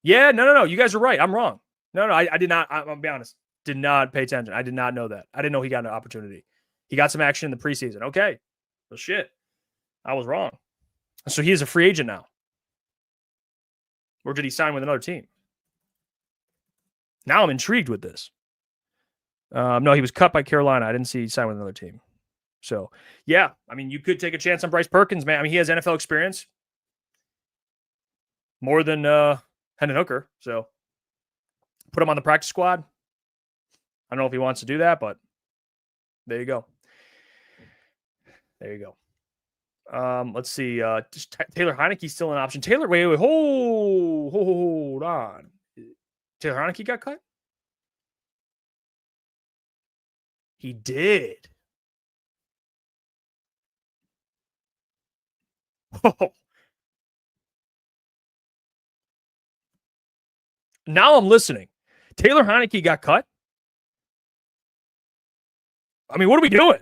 Yeah, no. You guys are right. I'm wrong. No, I did not. I'll be honest. Did not pay attention. I did not know that. I didn't know he got an opportunity. He got some action in the preseason. Okay. Well, shit. I was wrong. So he is a free agent now. Or did he sign with another team? Now I'm intrigued with this. No, he was cut by Carolina. I didn't see he signed with another team. So, yeah. I mean, you could take a chance on Bryce Perkins, man. I mean, he has NFL experience. More than Hendon Hooker. So, put him on the practice squad. I don't know if he wants to do that, but there you go. There you go. Let's see. Taylor Heineke's still an option. Taylor, wait, hold on. Taylor Heineke got cut? He did. Oh. Now I'm listening. Taylor Heineke got cut? I mean, what are we doing?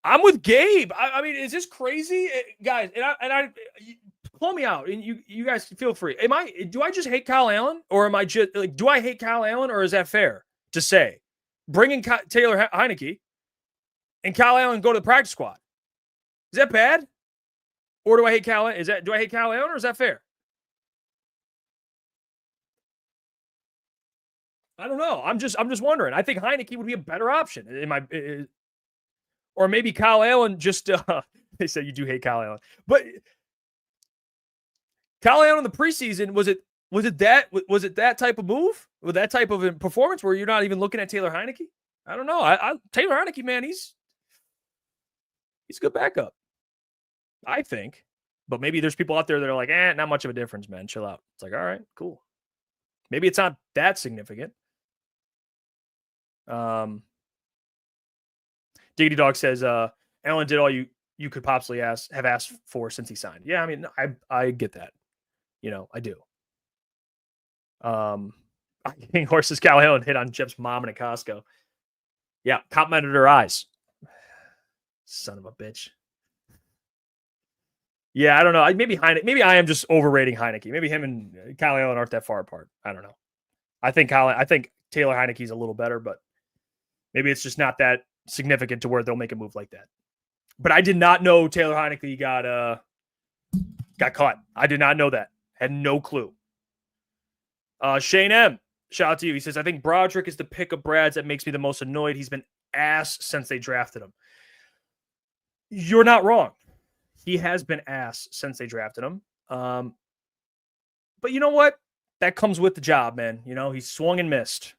I'm with Gabe. I mean, is this crazy, guys? And I pull me out, and you guys feel free. Do I just hate Kyle Allen, or am I just like? Do I hate Kyle Allen, or is that fair to say? Bringing Taylor Heineke and Kyle Allen go to the practice squad, is that bad? Or do I hate Kyle? Do I hate Kyle Allen, or is that fair? I don't know. I'm just wondering. I think Heineke would be a better option. Or maybe Kyle Allen just, they said you do hate Kyle Allen. But Kyle Allen in the preseason, was it that type of move? With that type of performance where you're not even looking at Taylor Heineke? I don't know. Taylor Heineke, man, he's a good backup, I think. But maybe there's people out there that are like, not much of a difference, man. Chill out. It's like, all right, cool. Maybe it's not that significant. Diggity Dog says, Allen did all you could possibly have asked for since he signed. Yeah, I mean, I get that. I do. King Horses Cal Allen hit on Jeff's mom in a Costco. Yeah, complimented her eyes. Son of a bitch. Yeah, I don't know. Maybe I am just overrating Heineke. Maybe him and Kyle Allen aren't that far apart. I don't know. I think Taylor Heineke's a little better, but maybe it's just not that significant to where they'll make a move like that. But I did not know Taylor Heineke got caught. I did not know that. Had no clue. Shane M, shout out to you. He says, I think Broderick is the pick of Brad's that makes me the most annoyed. He's been ass since they drafted him. You're not wrong. He has been ass since they drafted him. But you know what? That comes with the job, man. He swung and missed.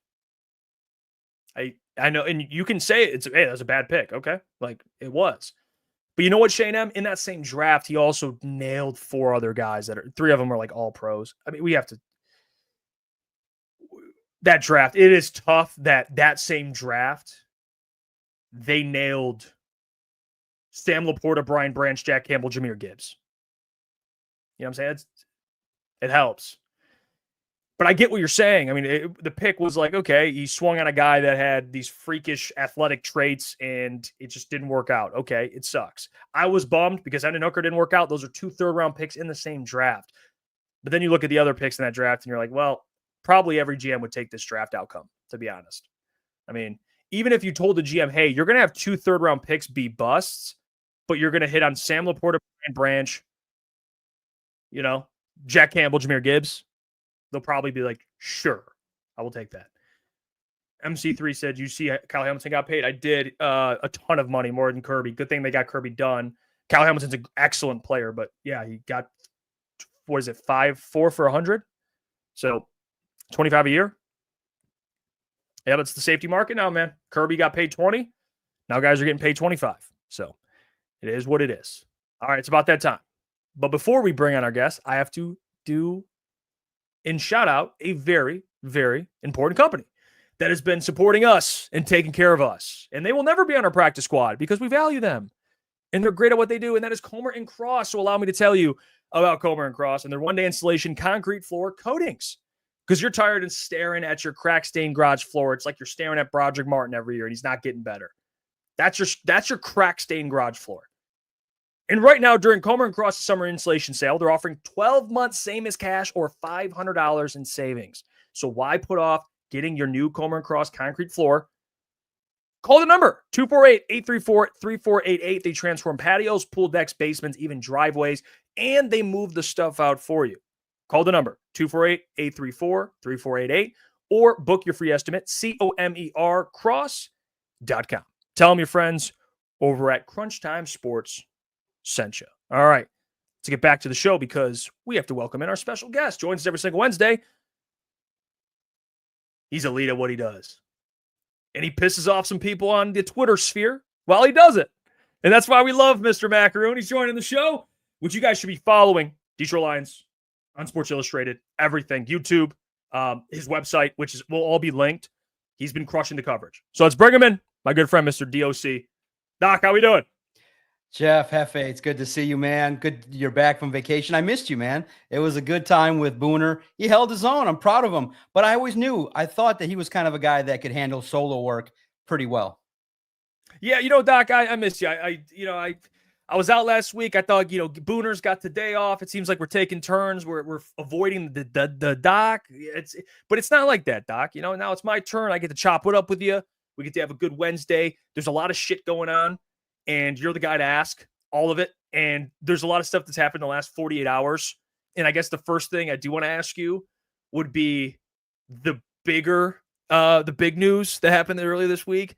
I know, and you can say that was a bad pick. Okay. Like it was. But you know what, Shane M? In that same draft, he also nailed 4 other guys three of them are like all pros. I mean, that draft, it is tough that same draft, they nailed Sam Laporta, Brian Branch, Jack Campbell, Jahmyr Gibbs. You know what I'm saying? It helps. But I get what you're saying. I mean, the pick was like, okay, he swung on a guy that had these freakish athletic traits, and it just didn't work out. Okay, it sucks. I was bummed because Hendon Hooker didn't work out. Those are 2 third-round picks in the same draft. But then you look at the other picks in that draft, and you're like, well, probably every GM would take this draft outcome, to be honest. I mean, even if you told the GM, hey, you're going to have 2 third-round picks be busts, but you're going to hit on Sam Laporta, Brian Branch, Jack Campbell, Jahmyr Gibbs, they'll probably be like, sure, I will take that. MC3 said, you see Kyle Hamilton got paid? I did a ton of money, more than Kirby. Good thing they got Kirby done. Kyle Hamilton's an excellent player, but yeah, he got, 4 for 100? So 25 a year. Yeah, that's the safety market now, man. Kirby got paid 20. Now guys are getting paid 25. So it is what it is. All right, it's about that time. But before we bring on our guests, I have to do and shout out a very, very important company that has been supporting us and taking care of us. And they will never be on our practice squad because we value them. And they're great at what they do, and that is Comer and Cross. So allow me to tell you about Comer and Cross and their one-day installation concrete floor coatings. Because you're tired of staring at your crack-stained garage floor. It's like you're staring at Broderick Martin every year, and he's not getting better. That's your crack-stained garage floor. And right now, during Comer and Cross' summer installation sale, they're offering 12 months same as cash or $500 in savings. So why put off getting your new Comer and Cross concrete floor? Call the number, 248-834-3488. They transform patios, pool decks, basements, even driveways, and they move the stuff out for you. Call the number, 248-834-3488, or book your free estimate, COMERcross.com. Tell them your friends over at Crunch Time Sports sent you. All right, let's get back to the show because we have to welcome in our special guest. Joins us every single Wednesday. He's elite at what he does. And he pisses off some people on the Twitter sphere while he does it. And that's why we love Mr. Maakaron. He's joining the show, which you guys should be following. Detroit Lions on Sports Illustrated, everything. YouTube, his website, which will all be linked. He's been crushing the coverage. So let's bring him in, my good friend, Mr. DOC. Doc, how we doing? Jeff Iafrate, it's good to see you, man. Good you're back from vacation. I missed you, man. It was a good time with Booner. He held his own. I'm proud of him. But I thought that he was kind of a guy that could handle solo work pretty well. Yeah, Doc, I missed you. I was out last week. I thought, Booner's got the day off. It seems like we're taking turns. We're avoiding the Doc. But it's not like that, Doc. Now it's my turn. I get to chop it up with you. We get to have a good Wednesday. There's a lot of shit going on. And you're the guy to ask all of it. And there's a lot of stuff that's happened in the last 48 hours. And I guess the first thing I do want to ask you would be the big news that happened earlier this week.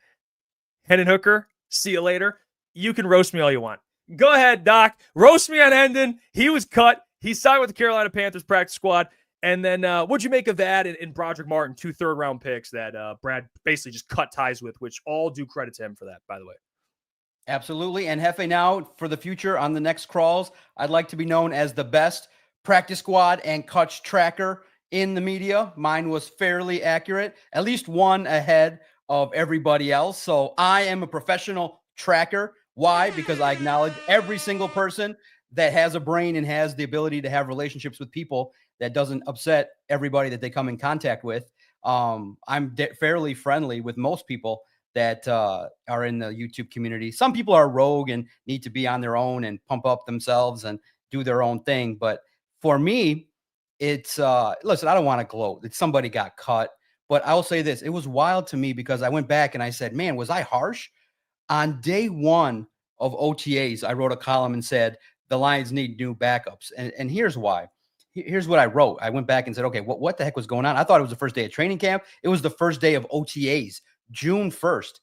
Hendon Hooker, see you later. You can roast me all you want. Go ahead, Doc. Roast me on Hendon. He was cut. He signed with the Carolina Panthers practice squad. And then what'd you make of that in Broderick Martin, 2 third-round picks that Brad basically just cut ties with, which all do credit to him for that, by the way. Absolutely. And Hefe, now for the future on the next crawls, I'd like to be known as the best practice squad and Kutch tracker in the media. Mine was fairly accurate, at least one ahead of everybody else. So I am a professional tracker. Why? Because I acknowledge every single person that has a brain and has the ability to have relationships with people that doesn't upset everybody that they come in contact with. I'm fairly friendly with most people that are in the YouTube community. Some people are rogue and need to be on their own and pump up themselves and do their own thing. But for me, it's, listen, I don't want to gloat that somebody got cut, but I will say this. It was wild to me because I went back and I said, man, was I harsh? On day one of OTAs, I wrote a column and said, the Lions need new backups. And here's why. Here's what I wrote. I went back and said, okay, what the heck was going on? I thought it was the first day of training camp. It was the first day of OTAs. June 1st,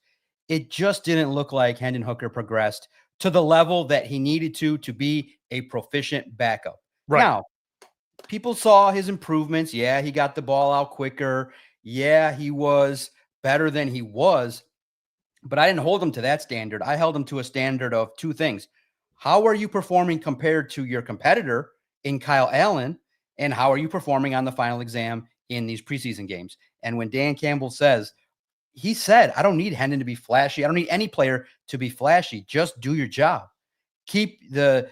it just didn't look like Hendon Hooker progressed to the level that he needed to be a proficient backup. Right. Now, people saw his improvements. Yeah, he got the ball out quicker. Yeah, he was better than he was. But I didn't hold him to that standard. I held him to a standard of 2 things. How are you performing compared to your competitor in Kyle Allen? And how are you performing on the final exam in these preseason games? And when Dan Campbell says, he said, I don't need Hendon to be flashy. I don't need any player to be flashy. Just do your job. Keep the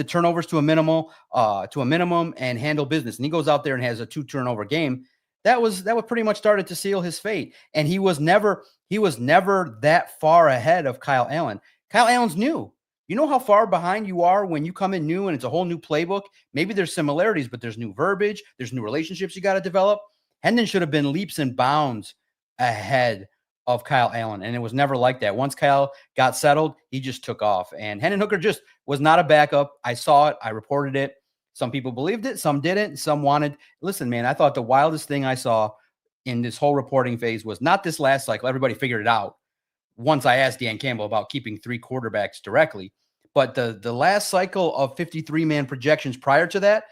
turnovers to a minimum and handle business. And he goes out there and has a 2 turnover game. That was pretty much started to seal his fate. And he was never that far ahead of Kyle Allen. Kyle Allen's new. You know how far behind you are when you come in new and it's a whole new playbook? Maybe there's similarities, but there's new verbiage. There's new relationships you got to develop. Hendon should have been leaps and bounds ahead of Kyle Allen. And it was never like that. Once Kyle got settled, he just took off. And Hendon Hooker just was not a backup. I saw it. I reported it. Some people believed it. Some didn't. Some wanted. Listen, man, I thought the wildest thing I saw in this whole reporting phase was not this last cycle. Everybody figured it out once I asked Dan Campbell about keeping 3 quarterbacks directly. But the last cycle of 53-man projections prior to that,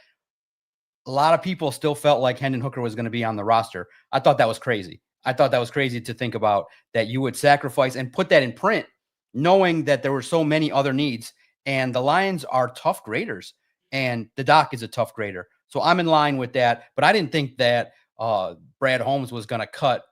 a lot of people still felt like Hendon Hooker was going to be on the roster. I thought that was crazy. I thought that was crazy to think about, that you would sacrifice and put that in print, knowing that there were so many other needs. And the Lions are tough graders, and the doc is a tough grader. So I'm in line with that. But I didn't think that Brad Holmes was going to cut,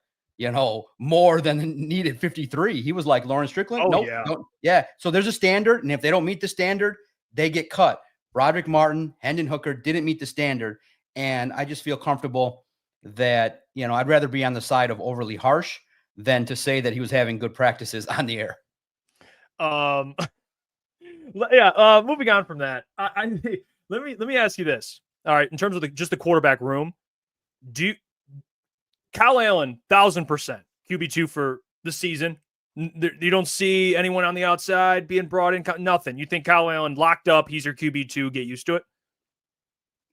more than needed 53. He was like Lawrence Strickland. Oh, nope, yeah. yeah. So there's a standard. And if they don't meet the standard, they get cut. Broderick Martin, Hendon Hooker didn't meet the standard. And I just feel comfortable that, I'd rather be on the side of overly harsh than to say that he was having good practices on the air. Moving on from that, let me ask you this. All right, in terms of just the quarterback room, Kyle Allen, 1,000% QB2 for the season. You don't see anyone on the outside being brought in. Nothing. You think Kyle Allen locked up? He's your QB2. Get used to it.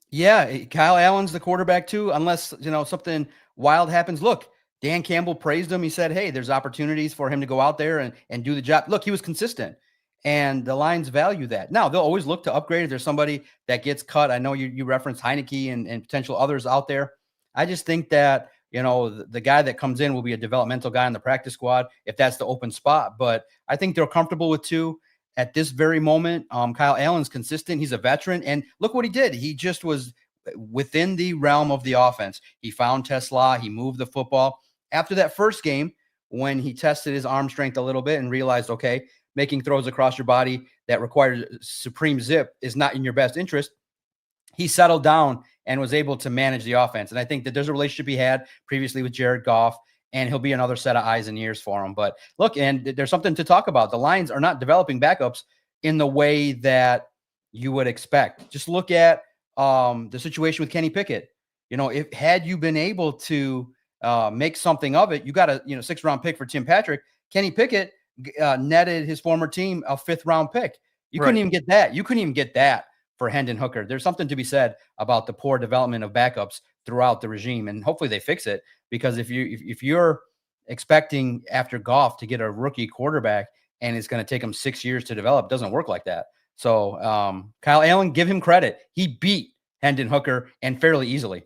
Yeah, Kyle Allen's the quarterback too, unless something wild happens. Look, Dan Campbell praised him. He said, "Hey, there's opportunities for him to go out there and do the job." Look, he was consistent, and the Lions value that. Now they'll always look to upgrade if there's somebody that gets cut. I know you referenced Heineke and potential others out there. I just think that the guy that comes in will be a developmental guy on the practice squad if that's the open spot. But I think they're comfortable with 2 at this very moment. Kyle Allen's consistent. He's a veteran. And look what he did. He just was within the realm of the offense. He found TeSlaa. He moved the football. After that first game, when he tested his arm strength a little bit and realized, okay, making throws across your body that requires supreme zip is not in your best interest, he settled down and was able to manage the offense. And I think that there's a relationship he had previously with Jared Goff, and he'll be another set of eyes and ears for him. But look, and there's something to talk about. The Lions are not developing backups in the way that you would expect. Just look at the situation with Kenny Pickett. Had you been able to make something of it, you got a 6th-round pick for Tim Patrick. Kenny Pickett netted his former team a 5th-round pick. You couldn't even get that. You couldn't even get that for Hendon Hooker. There's something to be said about the poor development of backups throughout the regime, and hopefully they fix it, because if you're expecting after Goff to get a rookie quarterback and it's going to take him 6 years to develop, it doesn't work like that. So Kyle Allen, give him credit. He beat Hendon Hooker and fairly easily.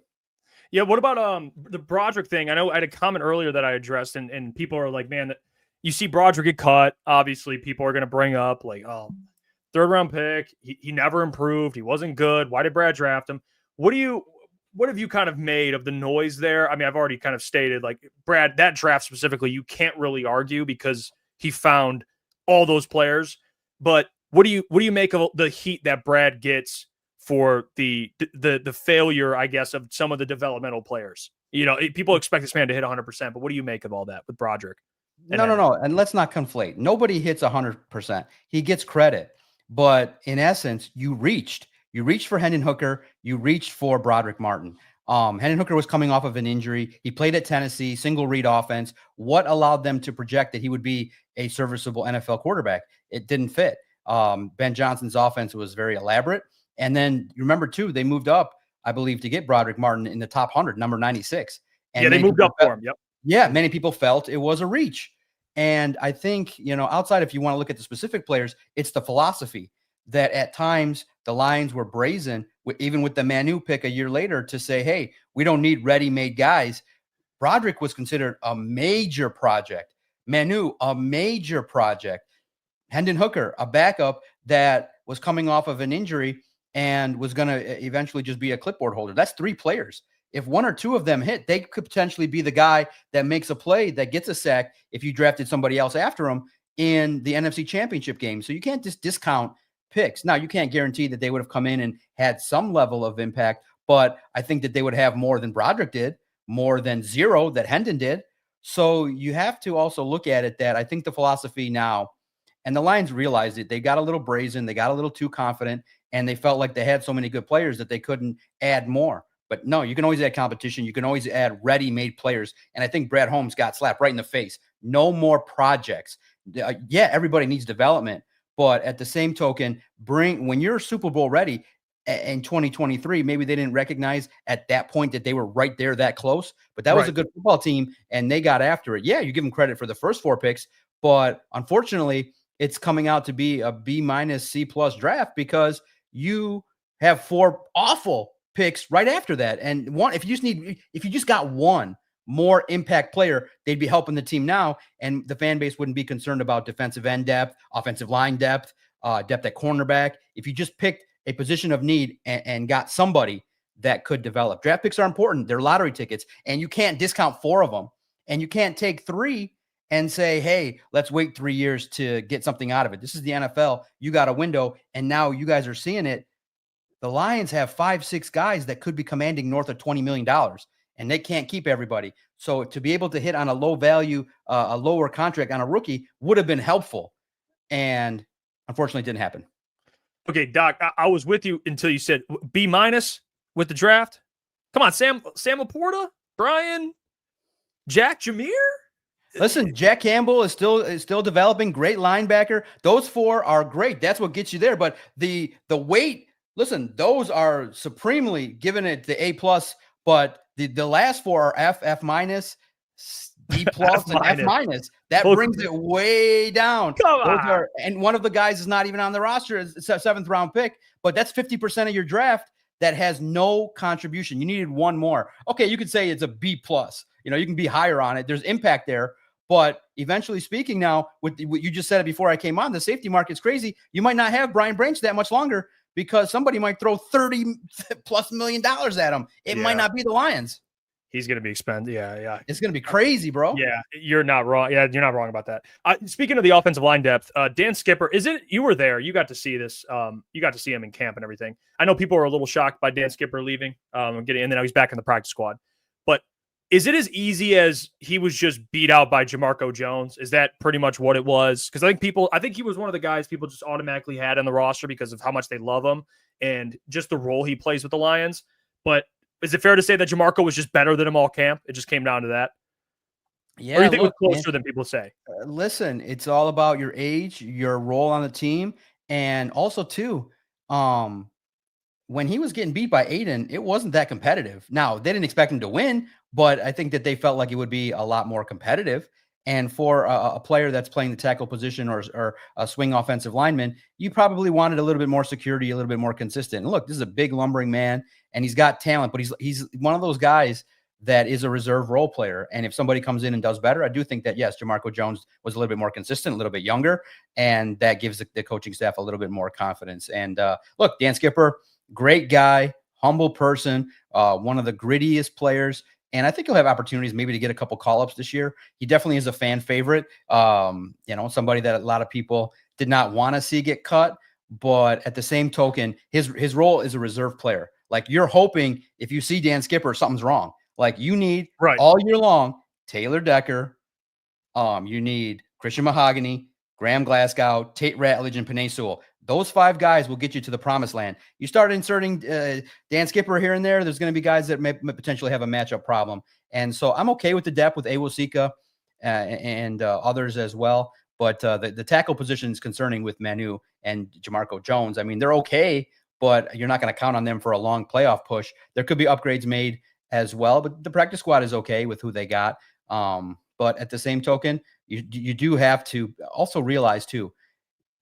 Yeah. What about the Broderick thing? I know I had a comment earlier that I addressed, and people are like, man, you see Broderick get cut. Obviously, people are going to bring up like, oh, 3rd-round pick. He never improved. He wasn't good. Why did Brad draft him? What have you kind of made of the noise there? I mean, I've already kind of stated, like, Brad, that draft specifically, you can't really argue because he found all those players. But what do you make of the heat that Brad gets for the failure, I guess, of some of the developmental players? People expect this man to hit 100%, but what do you make of all that with Broderick? No. And let's not conflate. Nobody hits 100%. He gets credit. But in essence, you reached for Hendon Hooker. You reached for Broderick Martin. Hendon Hooker was coming off of an injury. He played at Tennessee, single read offense. What allowed them to project that he would be a serviceable NFL quarterback? It didn't fit. Ben Johnson's offense was very elaborate. And then remember too, they moved up, I believe, to get Broderick Martin in the top 100, number 96. And they moved up for him. Yep. Yeah. Many people felt it was a reach. And I think, outside, if you want to look at the specific players, it's the philosophy that at times the Lions were brazen, even with the Manu pick a year later, to say, hey, we don't need ready-made guys. Broderick was considered a major project. Manu, a major project. Hendon Hooker, a backup that was coming off of an injury and was going to eventually just be a clipboard holder. That's 3 players. If 1 or 2 of them hit, they could potentially be the guy that makes a play, that gets a sack if you drafted somebody else after him in the NFC Championship game. So you can't just discount picks. Now, you can't guarantee that they would have come in and had some level of impact, but I think that they would have more than Broderick did, more than 0 that Hendon did. So you have to also look at it that I think the philosophy now, and the Lions realized it, they got a little brazen, they got a little too confident, and they felt like they had so many good players that they couldn't add more. But no, you can always add competition. You can always add ready-made players. And I think Brad Holmes got slapped right in the face. No more projects. Yeah, everybody needs development. But at the same token, when you're Super Bowl ready, in 2023. Maybe they didn't recognize at that point that they were right there that close, but that was a good football team and they got after it. Yeah, you give them credit for the first 4 picks, but unfortunately it's coming out to be a B- C+ draft because you have 4 awful picks right after that. And one, if you just got one more impact player, they'd be helping the team now. And the fan base wouldn't be concerned about defensive end depth, offensive line depth, depth at cornerback. If you just picked a position of need and got somebody that could develop. Draft picks are important. They're lottery tickets, and you can't discount 4 of them. And you can't take 3 and say, hey, let's wait 3 years to get something out of it. This is the NFL. You got a window, and now you guys are seeing it. The Lions have 5-6 guys that could be commanding north of $20 million, and they can't keep everybody. So to be able to hit on a low value, a lower contract on a rookie would have been helpful. And unfortunately, it didn't happen. Okay, Doc, I was with you until you said B- with the draft. Come on, Sam Laporta, Brian, Jack Jameer. Listen, Jack Campbell is still developing. Great linebacker. Those 4 are great. That's what gets you there. But the weight, listen, those are supremely giving it the A+. But the last 4 are F-, D+, and F-. That brings it way down. Come on. And one of the guys is not even on the roster. It's a 7th round pick. But that's 50% of your draft that has no contribution. You needed one more. Okay, you could say it's a B+. You can be higher on it. There's impact there. But eventually speaking now, with what you just said before I came on, the safety market's crazy. You might not have Brian Branch that much longer because somebody might throw $30+ million at him. It might not be the Lions. He's going to be expensive. Yeah. It's going to be crazy, bro. Yeah, you're not wrong. Yeah, you're not wrong about that. Speaking of the offensive line depth, Dan Skipper, you were there. You got to see this. You got to see him in camp and everything. I know people are a little shocked by Dan Skipper leaving, and then now he's back in the practice squad. But is it as easy as he was just beat out by Jamarco Jones? Is that pretty much what it was? Because I think he was one of the guys people just automatically had on the roster because of how much they love him and just the role he plays with the Lions. But is it fair to say that Jamarco was just better than him all camp? It just came down to that? Yeah. Or do you think it was closer than people say? Listen, it's all about your age, your role on the team, and also, too, when he was getting beat by Aiden, it wasn't that competitive. Now, they didn't expect him to win, but I think that they felt like it would be a lot more competitive. And for a player that's playing the tackle position or a swing offensive lineman, you probably wanted a little bit more security, a little bit more consistent. And look, this is a big lumbering man, and he's got talent, but he's one of those guys that is a reserve role player. And if somebody comes in and does better, I do think that, yes, Jamarco Jones was a little bit more consistent, a little bit younger, and that gives the coaching staff a little bit more confidence. And look, Dan Skipper, great guy, humble person, one of the grittiest players. And I think he'll have opportunities maybe to get a couple call-ups this year. He definitely is a fan favorite. Somebody that a lot of people did not want to see get cut. But at the same token, his role is a reserve player. Like, you're hoping if you see Dan Skipper, something's wrong. Like, you need all year long Taylor Decker. You need Christian Mahogany, Graham Glasgow, Tate Ratledge, and Penei Sewell. Those 5 guys will get you to the promised land. You start inserting Dan Skipper here and there, there's going to be guys that may potentially have a matchup problem. And so I'm okay with the depth with Awosika and others as well. But the tackle position is concerning with Manu and Jamarco Jones. I mean, they're okay, but you're not going to count on them for a long playoff push. There could be upgrades made as well, but the practice squad is okay with who they got. But at the same token, you do have to also realize too,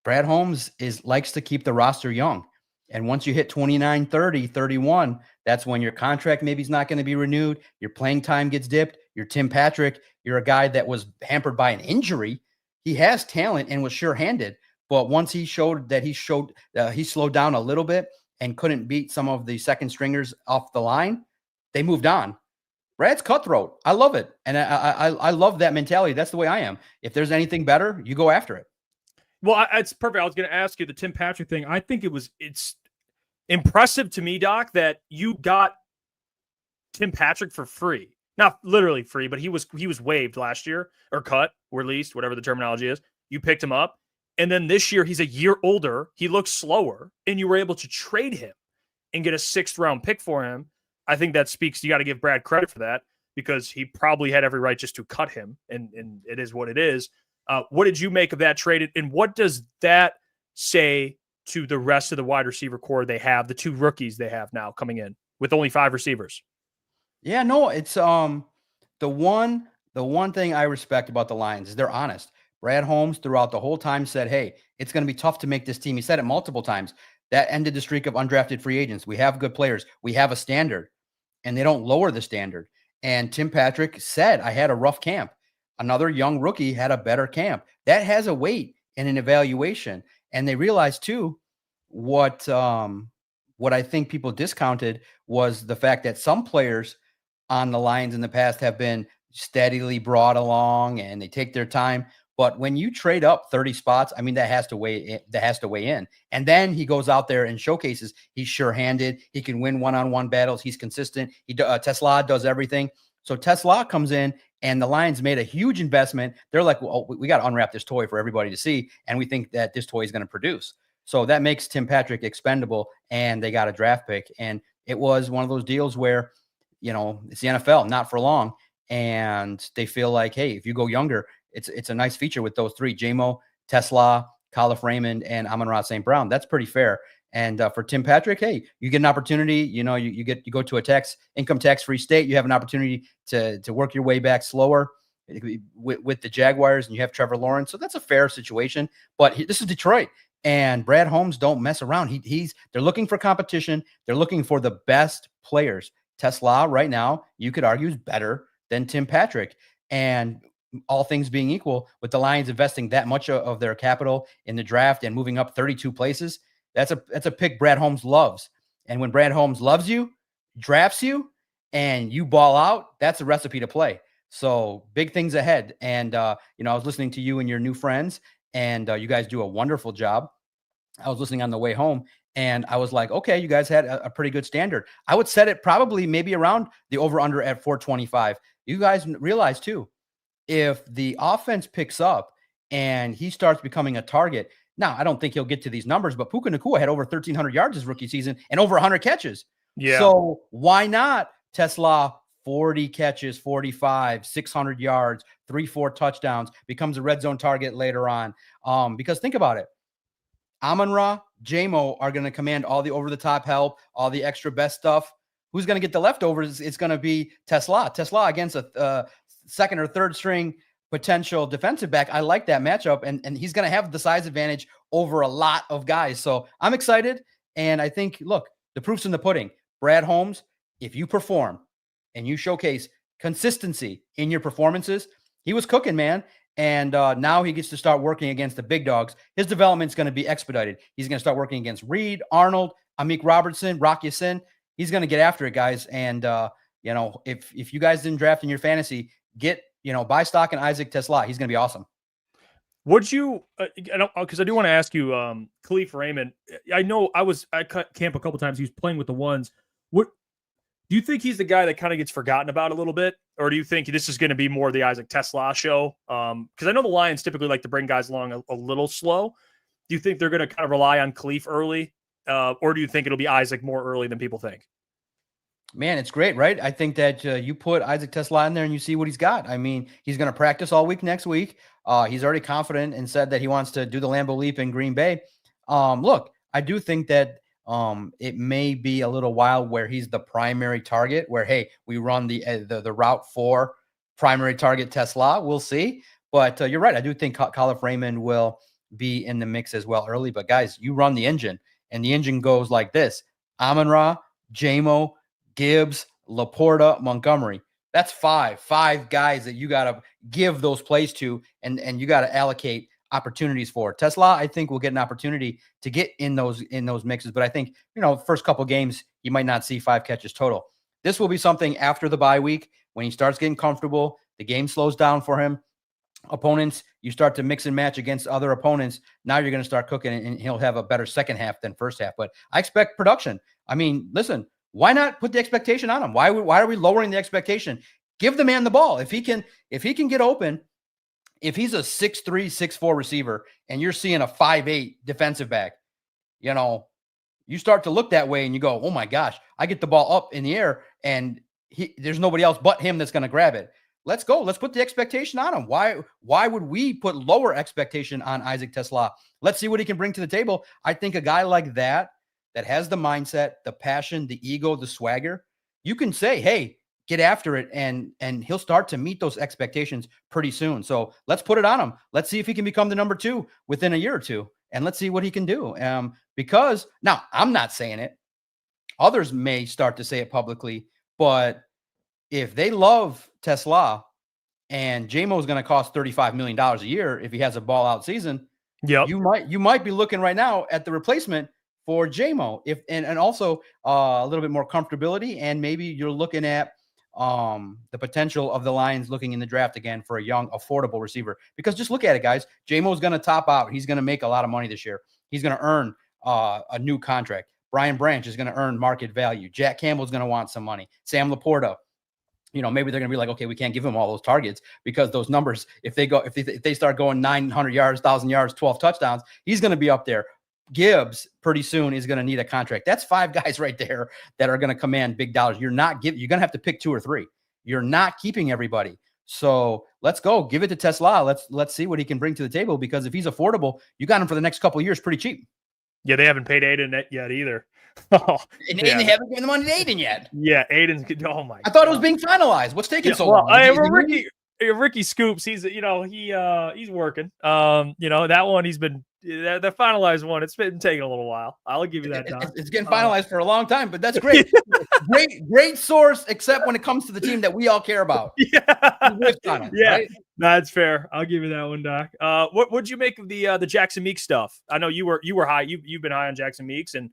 Brad Holmes likes to keep the roster young. And once you hit 29, 30, 31, that's when your contract maybe is not going to be renewed. Your playing time gets dipped. You're Tim Patrick. You're a guy that was hampered by an injury. He has talent and was sure-handed. But once he slowed down a little bit and couldn't beat some of the second stringers off the line, they moved on. Brad's cutthroat. I love it. And I love that mentality. That's the way I am. If there's anything better, you go after it. Well, it's perfect. I was going to ask you the Tim Patrick thing. I think it's impressive to me, Doc, that you got Tim Patrick for free. Not literally free, but he was waived last year or cut or released, whatever the terminology is. You picked him up. And then this year, he's a year older. He looks slower, and you were able to trade him and get a 6th round pick for him. I think that speaks. You got to give Brad credit for that because he probably had every right just to cut him, and it is what it is. What did you make of that trade, and what does that say to the rest of the wide receiver core they have, the 2 rookies they have now coming in with only 5 receivers? Yeah, no, it's the one thing I respect about the Lions is they're honest. Brad Holmes throughout the whole time said, "Hey, it's going to be tough to make this team." He said it multiple times. That ended the streak of undrafted free agents. We have good players. We have a standard, and they don't lower the standard. And Tim Patrick said, "I had a rough camp." Another young rookie had a better camp. That has a weight in an evaluation. And they realized too, what I think people discounted was the fact that some players on the Lions in the past have been steadily brought along and they take their time. But when you trade up 30 spots, I mean, that has to weigh in. And then he goes out there and showcases he's sure-handed. He can win one-on-one battles. He's consistent. TeSlaa does everything. So TeSlaa comes in, and the Lions made a huge investment. They're like, well, we got to unwrap this toy for everybody to see, and we think that this toy is going to produce. So that makes Tim Patrick expendable, and they got a draft pick. And it was one of those deals where, it's the NFL, not for long, and they feel like, hey, if you go younger, it's a nice feature with those 3, Jamo, TeSlaa, Caleb Raymond, and Amon-Ra St. Brown. That's pretty fair. And for Tim Patrick, hey, you get an opportunity. You go to a income tax-free state. You have an opportunity to work your way back slower with the Jaguars, and you have Trevor Lawrence. So that's a fair situation. But this is Detroit, and Brad Holmes don't mess around. They're looking for competition. They're looking for the best players. TeSlaa right now, you could argue, is better than Tim Patrick. And all things being equal, with the Lions investing that much of their capital in the draft and moving up 32 places, that's a pick Brad Holmes loves. And when Brad Holmes loves you, drafts you, and you ball out, that's a recipe to play. So big things ahead. And, I was listening to you and your new friends, and you guys do a wonderful job. I was listening on the way home, and I was like, okay, you guys had a pretty good standard. I would set it probably maybe around the over-under at 425. You guys realize, too, if the offense picks up and he starts becoming a target. Now, I don't think he'll get to these numbers, but Puka Nacua had over 1,300 yards his rookie season and over 100 catches. Yeah. So why not TeSlaa 40 catches, 45, 600 yards, 3-4 touchdowns, becomes a red zone target later on? Because think about it. Amon-Ra, Jamo are going to command all the over-the-top help, all the extra best stuff. Who's going to get the leftovers? It's going to be TeSlaa. TeSlaa against a second or third string potential defensive back. I like that matchup, and he's going to have the size advantage over a lot of guys. So I'm excited, and I think, look, the proof's in the pudding. Brad Holmes, if you perform and you showcase consistency in your performances, he was cooking, man. And now he gets to start working against the big dogs. His development's going to be expedited. He's going to start working against Reed, Arnold, Amik Robertson, Rock Ya-Sin. He's going to get after it, guys. And, if you guys didn't draft in your fantasy, buy stock in Isaac TeSlaa. He's going to be awesome. Would you, because I do want to ask you, Caleb Raymond, I know I cut camp a couple times. He was playing with the ones. Do you think he's the guy that kind of gets forgotten about a little bit? Or do you think this is going to be more the Isaac TeSlaa show? Because I know the Lions typically like to bring guys along a little slow. Do you think they're going to kind of rely on Caleb early? Or do you think it'll be Isaac more early than people think? Man, it's great, right? I think that you put Isaac TeSlaa in there and you see what he's got. I mean, he's going to practice all week next week. He's already confident and said that he wants to do the Lambeau Leap in Green Bay. Look, I do think that it may be a little while where he's the primary target, where, hey, we run the route for primary target TeSlaa. We'll see. But you're right. I do think Caleb Raymond will be in the mix as well early. But, guys, you run the engine, and the engine goes like this. Amon-Ra, Jamo, Gibbs, Laporta, Montgomery. That's five guys that you got to give those plays to, and you got to allocate opportunities for. TeSlaa, I think, will get an opportunity to get in those mixes, but I think, first couple games, you might not see 5 catches total. This will be something after the bye week when he starts getting comfortable, the game slows down for him. Opponents, you start to mix and match against other opponents. Now you're going to start cooking, and he'll have a better second half than first half. But I expect production. I mean, listen, why not put the expectation on him? Why are we lowering the expectation? Give the man the ball. If he can get open, if he's a 6'3", 6'4" receiver and you're seeing a 5'8" defensive back, you start to look that way and you go, oh my gosh, I get the ball up in the air and there's nobody else but him that's going to grab it. let's go. Let's put the expectation on him. Why would we put lower expectation on Isaac TeSlaa? Let's see what he can bring to the table. I think a guy like that has the mindset, the passion, the ego, the swagger, you can say, hey, get after it, and he'll start to meet those expectations pretty soon. So let's put it on him. Let's see if he can become the number 2 within a year or two, and let's see what he can do. Because now I'm not saying it. Others may start to say it publicly, but if they love TeSlaa and Jamo is going to cost $35 million a year if he has a ball out season, you might be looking right now at the replacement for Jamo, and also a little bit more comfortability, and maybe you're looking at the potential of the Lions looking in the draft again for a young, affordable receiver. Because just look at it, guys. Jamo is going to top out. He's going to make a lot of money this year. He's going to earn a new contract. Brian Branch is going to earn market value. Jack Campbell's going to want some money. Sam Laporta. Maybe they're going to be like, okay, we can't give him all those targets because those numbers, if they start going 900 yards, 1,000 yards, 12 touchdowns, he's going to be up there. Gibbs pretty soon is going to need a contract. That's 5 guys right there that are going to command big dollars. You're going to have to pick 2 or 3. You're not keeping everybody. So let's go. Give it to TeSlaa. Let's see what he can bring to the table, because if he's affordable, you got him for the next couple of years pretty cheap. Yeah, they haven't paid Aiden yet either. And they haven't given the money to Aiden yet. Yeah, Aiden's. Oh my! I thought it was being finalized. What's taking so long? Ricky Scoops. He's he's working. That one he's been the finalized one. It's been taking a little while. I'll give you that. It's getting finalized for a long time, but that's great. great source, except when it comes to the team that we all care about. Right? That's fair. I'll give you that one, Doc. What'd you make of the Jackson Meeks stuff? I know you were high. You've been high on Jackson Meeks, and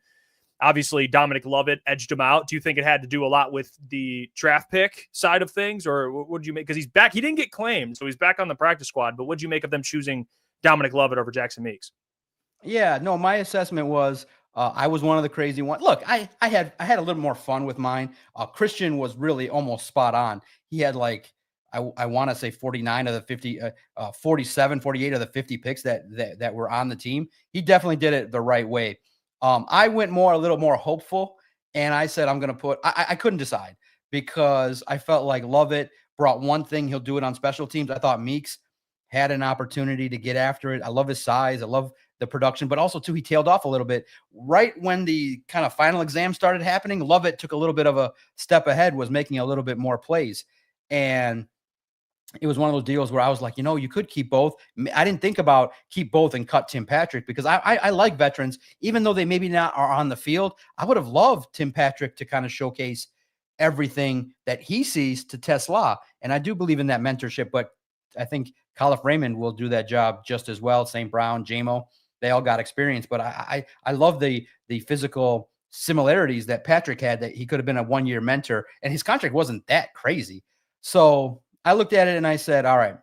obviously Dominic Lovett edged him out. Do you think it had to do a lot with the draft pick side of things, or what'd you make? Because he's back. He didn't get claimed, so he's back on the practice squad. But what'd you make of them choosing Dominic Lovett over Jackson Meeks? Yeah, no, my assessment was I was one of the crazy ones. Look, I had a little more fun with mine. Christian was really almost spot on. He had I want to say 49 of the 50, 47, 48 of the 50 picks that were on the team. He definitely did it the right way. I went a little more hopeful, and I said I'm going to put – I couldn't decide because I felt like Lovett brought one thing. He'll do it on special teams. I thought Meeks had an opportunity to get after it. I love his size. I love the production, but also, too, he tailed off a little bit. Right when the kind of final exam started happening, Lovett took a little bit of a step ahead, was making a little bit more plays. And it was one of those deals where I was like, you could keep both. I didn't think about keep both and cut Tim Patrick because I like veterans, even though they maybe not are on the field. I would have loved Tim Patrick to kind of showcase everything that he sees to TeSlaa. And I do believe in that mentorship, but I think Khalif Raymond will do that job just as well. St. Brown, Jamo, they all got experience, but I love the physical similarities that Patrick had, that he could have been a one-year mentor, and his contract wasn't that crazy. So I looked at it and I said, all right,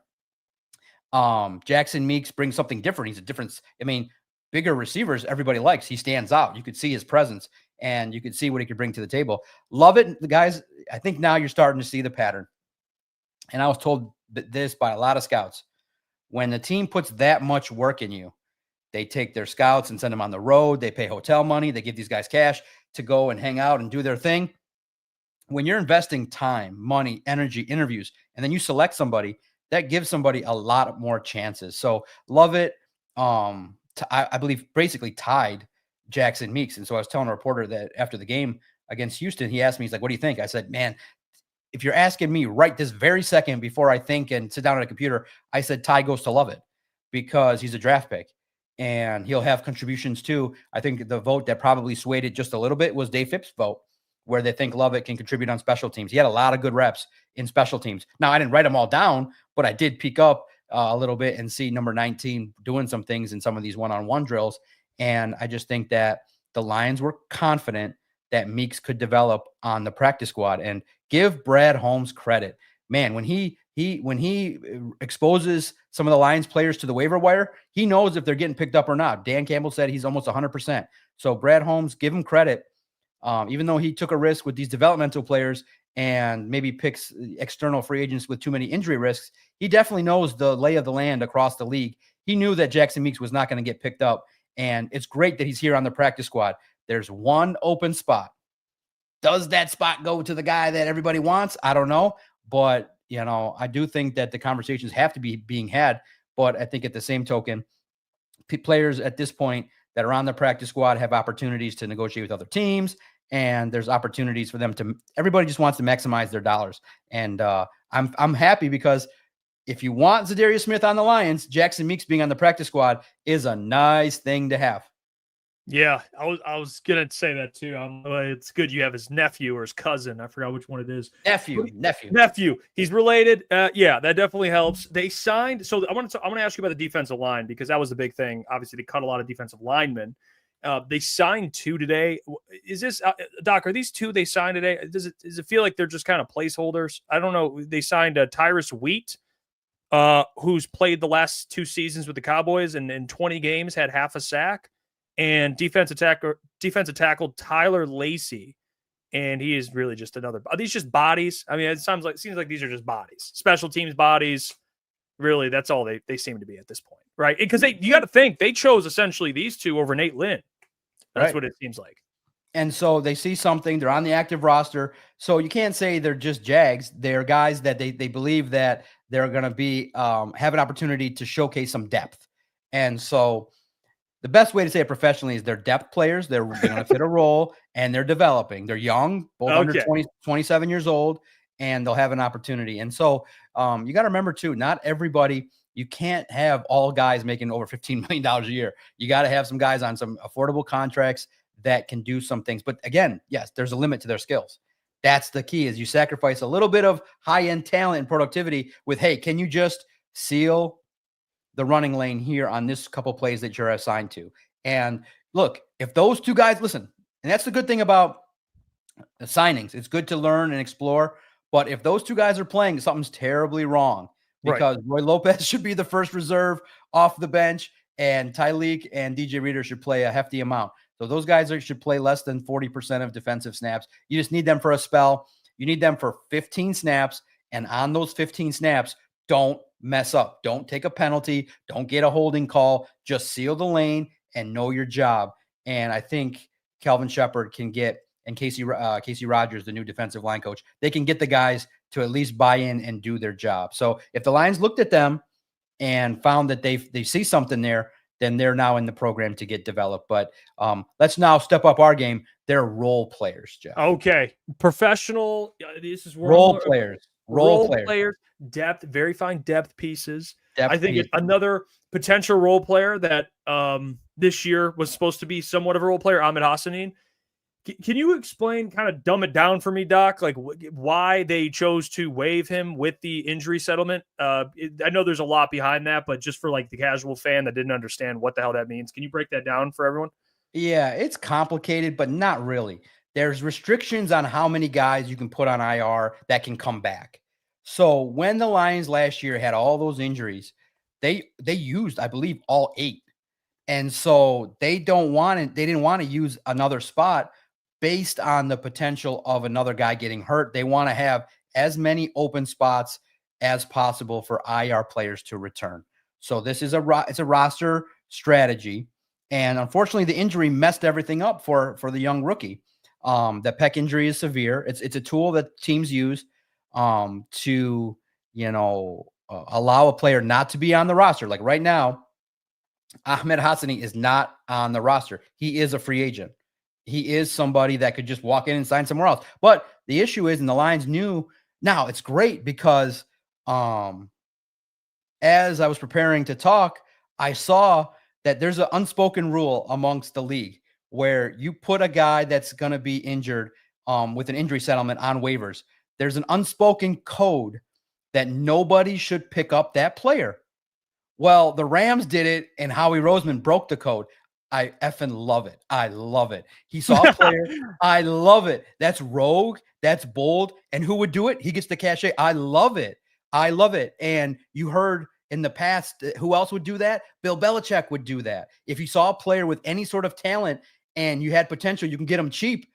Jackson Meeks brings something different. He's a difference. I mean, bigger receivers, everybody likes. He stands out. You could see his presence and you could see what he could bring to the table. Love it. The guys, I think now you're starting to see the pattern. And I was told this by a lot of scouts. When the team puts that much work in you, they take their scouts and send them on the road. They pay hotel money. They give these guys cash to go and hang out and do their thing. When you're investing time, money, energy, interviews, and then you select somebody, that gives somebody a lot more chances. So love it. I believe basically tied Jackson Meeks. And so I was telling a reporter that after the game against Houston, he asked me, he's like, what do you think? I said, man, if you're asking me right this very second before I think and sit down at a computer, I said Ty goes to Lovett because he's a draft pick and he'll have contributions too. I think the vote that probably swayed it just a little bit was Dave Phipps' vote, where they think Lovett can contribute on special teams. He had a lot of good reps in special teams. Now, I didn't write them all down, but I did peek up a little bit and see number 19 doing some things in some of these one-on-one drills. And I just think that the Lions were confident that Meeks could develop on the practice squad. And give Brad Holmes credit. Man, when he exposes some of the Lions players to the waiver wire, he knows if they're getting picked up or not. Dan Campbell said he's almost 100%. So Brad Holmes, give him credit. Even though he took a risk with these developmental players and maybe picks external free agents with too many injury risks, he definitely knows the lay of the land across the league. He knew that Jackson Meeks was not going to get picked up. And it's great that he's here on the practice squad. There's one open spot. Does that spot go to the guy that everybody wants? I don't know. But I do think that the conversations have to be being had. But I think at the same token, players at this point that are on the practice squad have opportunities to negotiate with other teams, and there's opportunities for them to. Everybody just wants to maximize their dollars, and I'm happy because if you want Zidarius Smith on the Lions, Jackson Meeks being on the practice squad is a nice thing to have. Yeah, I was gonna say that too. It's good you have his nephew or his cousin. I forgot which one it is. Nephew. He's related. Yeah, that definitely helps. They signed. So I want to ask you about the defensive line because that was the big thing. Obviously, they cut a lot of defensive linemen. They signed 2 today. Is this Doc? Are these 2 they signed today? Does it feel like they're just kind of placeholders? I don't know. They signed Tyrus Wheat, who's played the last 2 seasons with the Cowboys and in 20 games had half a sack. And defensive tackle Tyler Lacey, and he is really just another. Are these just bodies? I mean, it seems like these are just bodies, special teams bodies. Really, that's all they seem to be at this point, right? Because you got to think they chose essentially these 2 over Nate Lynn. That's right. What it seems like. And so they see something. They're on the active roster, so you can't say they're just Jags. They're guys that they believe that they're going to be have an opportunity to showcase some depth, and so. The best way to say it professionally is they're depth players. They're going to fit a role, and they're developing. They're young, both under 27 years old, and they'll have an opportunity. And so you got to remember, too, not everybody – you can't have all guys making over $15 million a year. You got to have some guys on some affordable contracts that can do some things. But, again, yes, there's a limit to their skills. That's the key is you sacrifice a little bit of high-end talent and productivity with, hey, can you just seal – the running lane here on this couple plays that you're assigned to. And look, if those 2 guys listen, and that's the good thing about the signings. It's good to learn and explore. But if those 2 guys are playing, something's terribly wrong because Roy Lopez should be the first reserve off the bench and Tyleek and DJ Reader should play a hefty amount. So those guys should play less than 40% of defensive snaps. You just need them for a spell. You need them for 15 snaps. And on those 15 snaps, don't mess up. Don't take a penalty. Don't get a holding call. Just seal the lane and know your job. And I think Kelvin Shepard can get, and Casey Rogers, the new defensive line coach, they can get the guys to at least buy in and do their job. So if the Lions looked at them and found that they see something there, then they're now in the program to get developed. But let's now step up our game. They're role players, Jeff. Okay. Professional. This is role players. Role players. Depth, very fine depth pieces. I think another potential role player that this year was supposed to be somewhat of a role player, Ahmed Hassanin. Can you explain, kind of dumb it down for me, Doc, like why they chose to waive him with the injury settlement? I know there's a lot behind that, but just for like the casual fan that didn't understand what the hell that means, can you break that down for everyone? Yeah, it's complicated, but not really. There's restrictions on how many guys you can put on IR that can come back. So when the Lions last year had all those injuries, they used, I believe, all 8. And so they didn't want to use another spot based on the potential of another guy getting hurt. They want to have as many open spots as possible for IR players to return. So this is it's a roster strategy. And unfortunately, the injury messed everything up for the young rookie. The pec injury is severe. It's a tool that teams use to, allow a player not to be on the roster. Like right now, Ahmed Hassanin is not on the roster. He is a free agent. He is somebody that could just walk in and sign somewhere else. But the issue is, and the Lions knew, now it's great because as I was preparing to talk, I saw that there's an unspoken rule amongst the league where you put a guy that's going to be injured with an injury settlement on waivers. There's an unspoken code that nobody should pick up that player. Well, the Rams did it, and Howie Roseman broke the code. I effing love it. I love it. He saw a player. I love it. That's rogue. That's bold. And who would do it? He gets the cachet. I love it. I love it. And you heard in the past, who else would do that? Bill Belichick would do that. If you saw a player with any sort of talent and you had potential, you can get them cheap.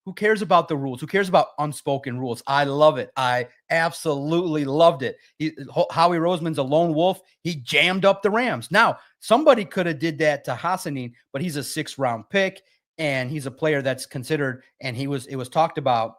Who cares about the rules? Who cares about unspoken rules? I love it. I absolutely loved it. Howie Roseman's a lone wolf. He jammed up the Rams. Now, somebody could have did that to Hassanin, but he's a 6th-round pick, and he's a player that's considered, and it was talked about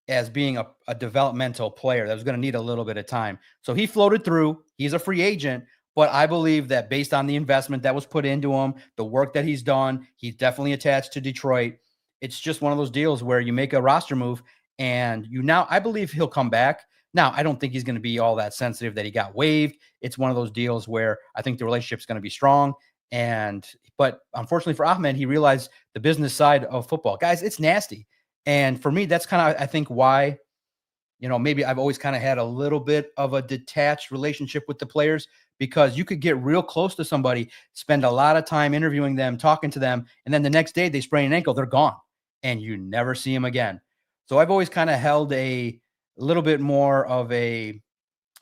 as being a developmental player that was going to need a little bit of time. So he floated through. He's a free agent, but I believe that based on the investment that was put into him, the work that he's done, he's definitely attached to Detroit. It's just one of those deals where you make a roster move and I believe he'll come back. Now, I don't think he's going to be all that sensitive that he got waived. It's one of those deals where I think the relationship's going to be strong. But unfortunately for Ahmed, he realized the business side of football. Guys, it's nasty. And for me, that's kind of, I think, why, maybe I've always kind of had a little bit of a detached relationship with the players, because you could get real close to somebody, spend a lot of time interviewing them, talking to them, and then the next day they sprain an ankle, they're gone, and you never see them again. So I've always kind of held a little bit more of a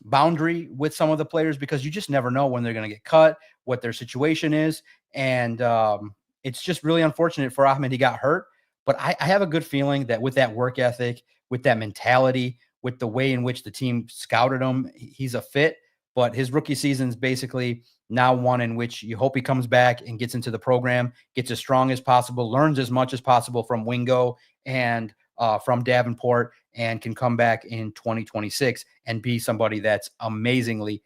boundary with some of the players, because you just never know when they're going to get cut, what their situation is. And it's just really unfortunate for Ahmed. He got hurt, but I have a good feeling that with that work ethic, with that mentality, with the way in which the team scouted him, he's a fit. But his rookie season's basically now one in which you hope he comes back and gets into the program, gets as strong as possible, learns as much as possible from Wingo and from Davenport, and can come back in 2026 and be somebody that's amazingly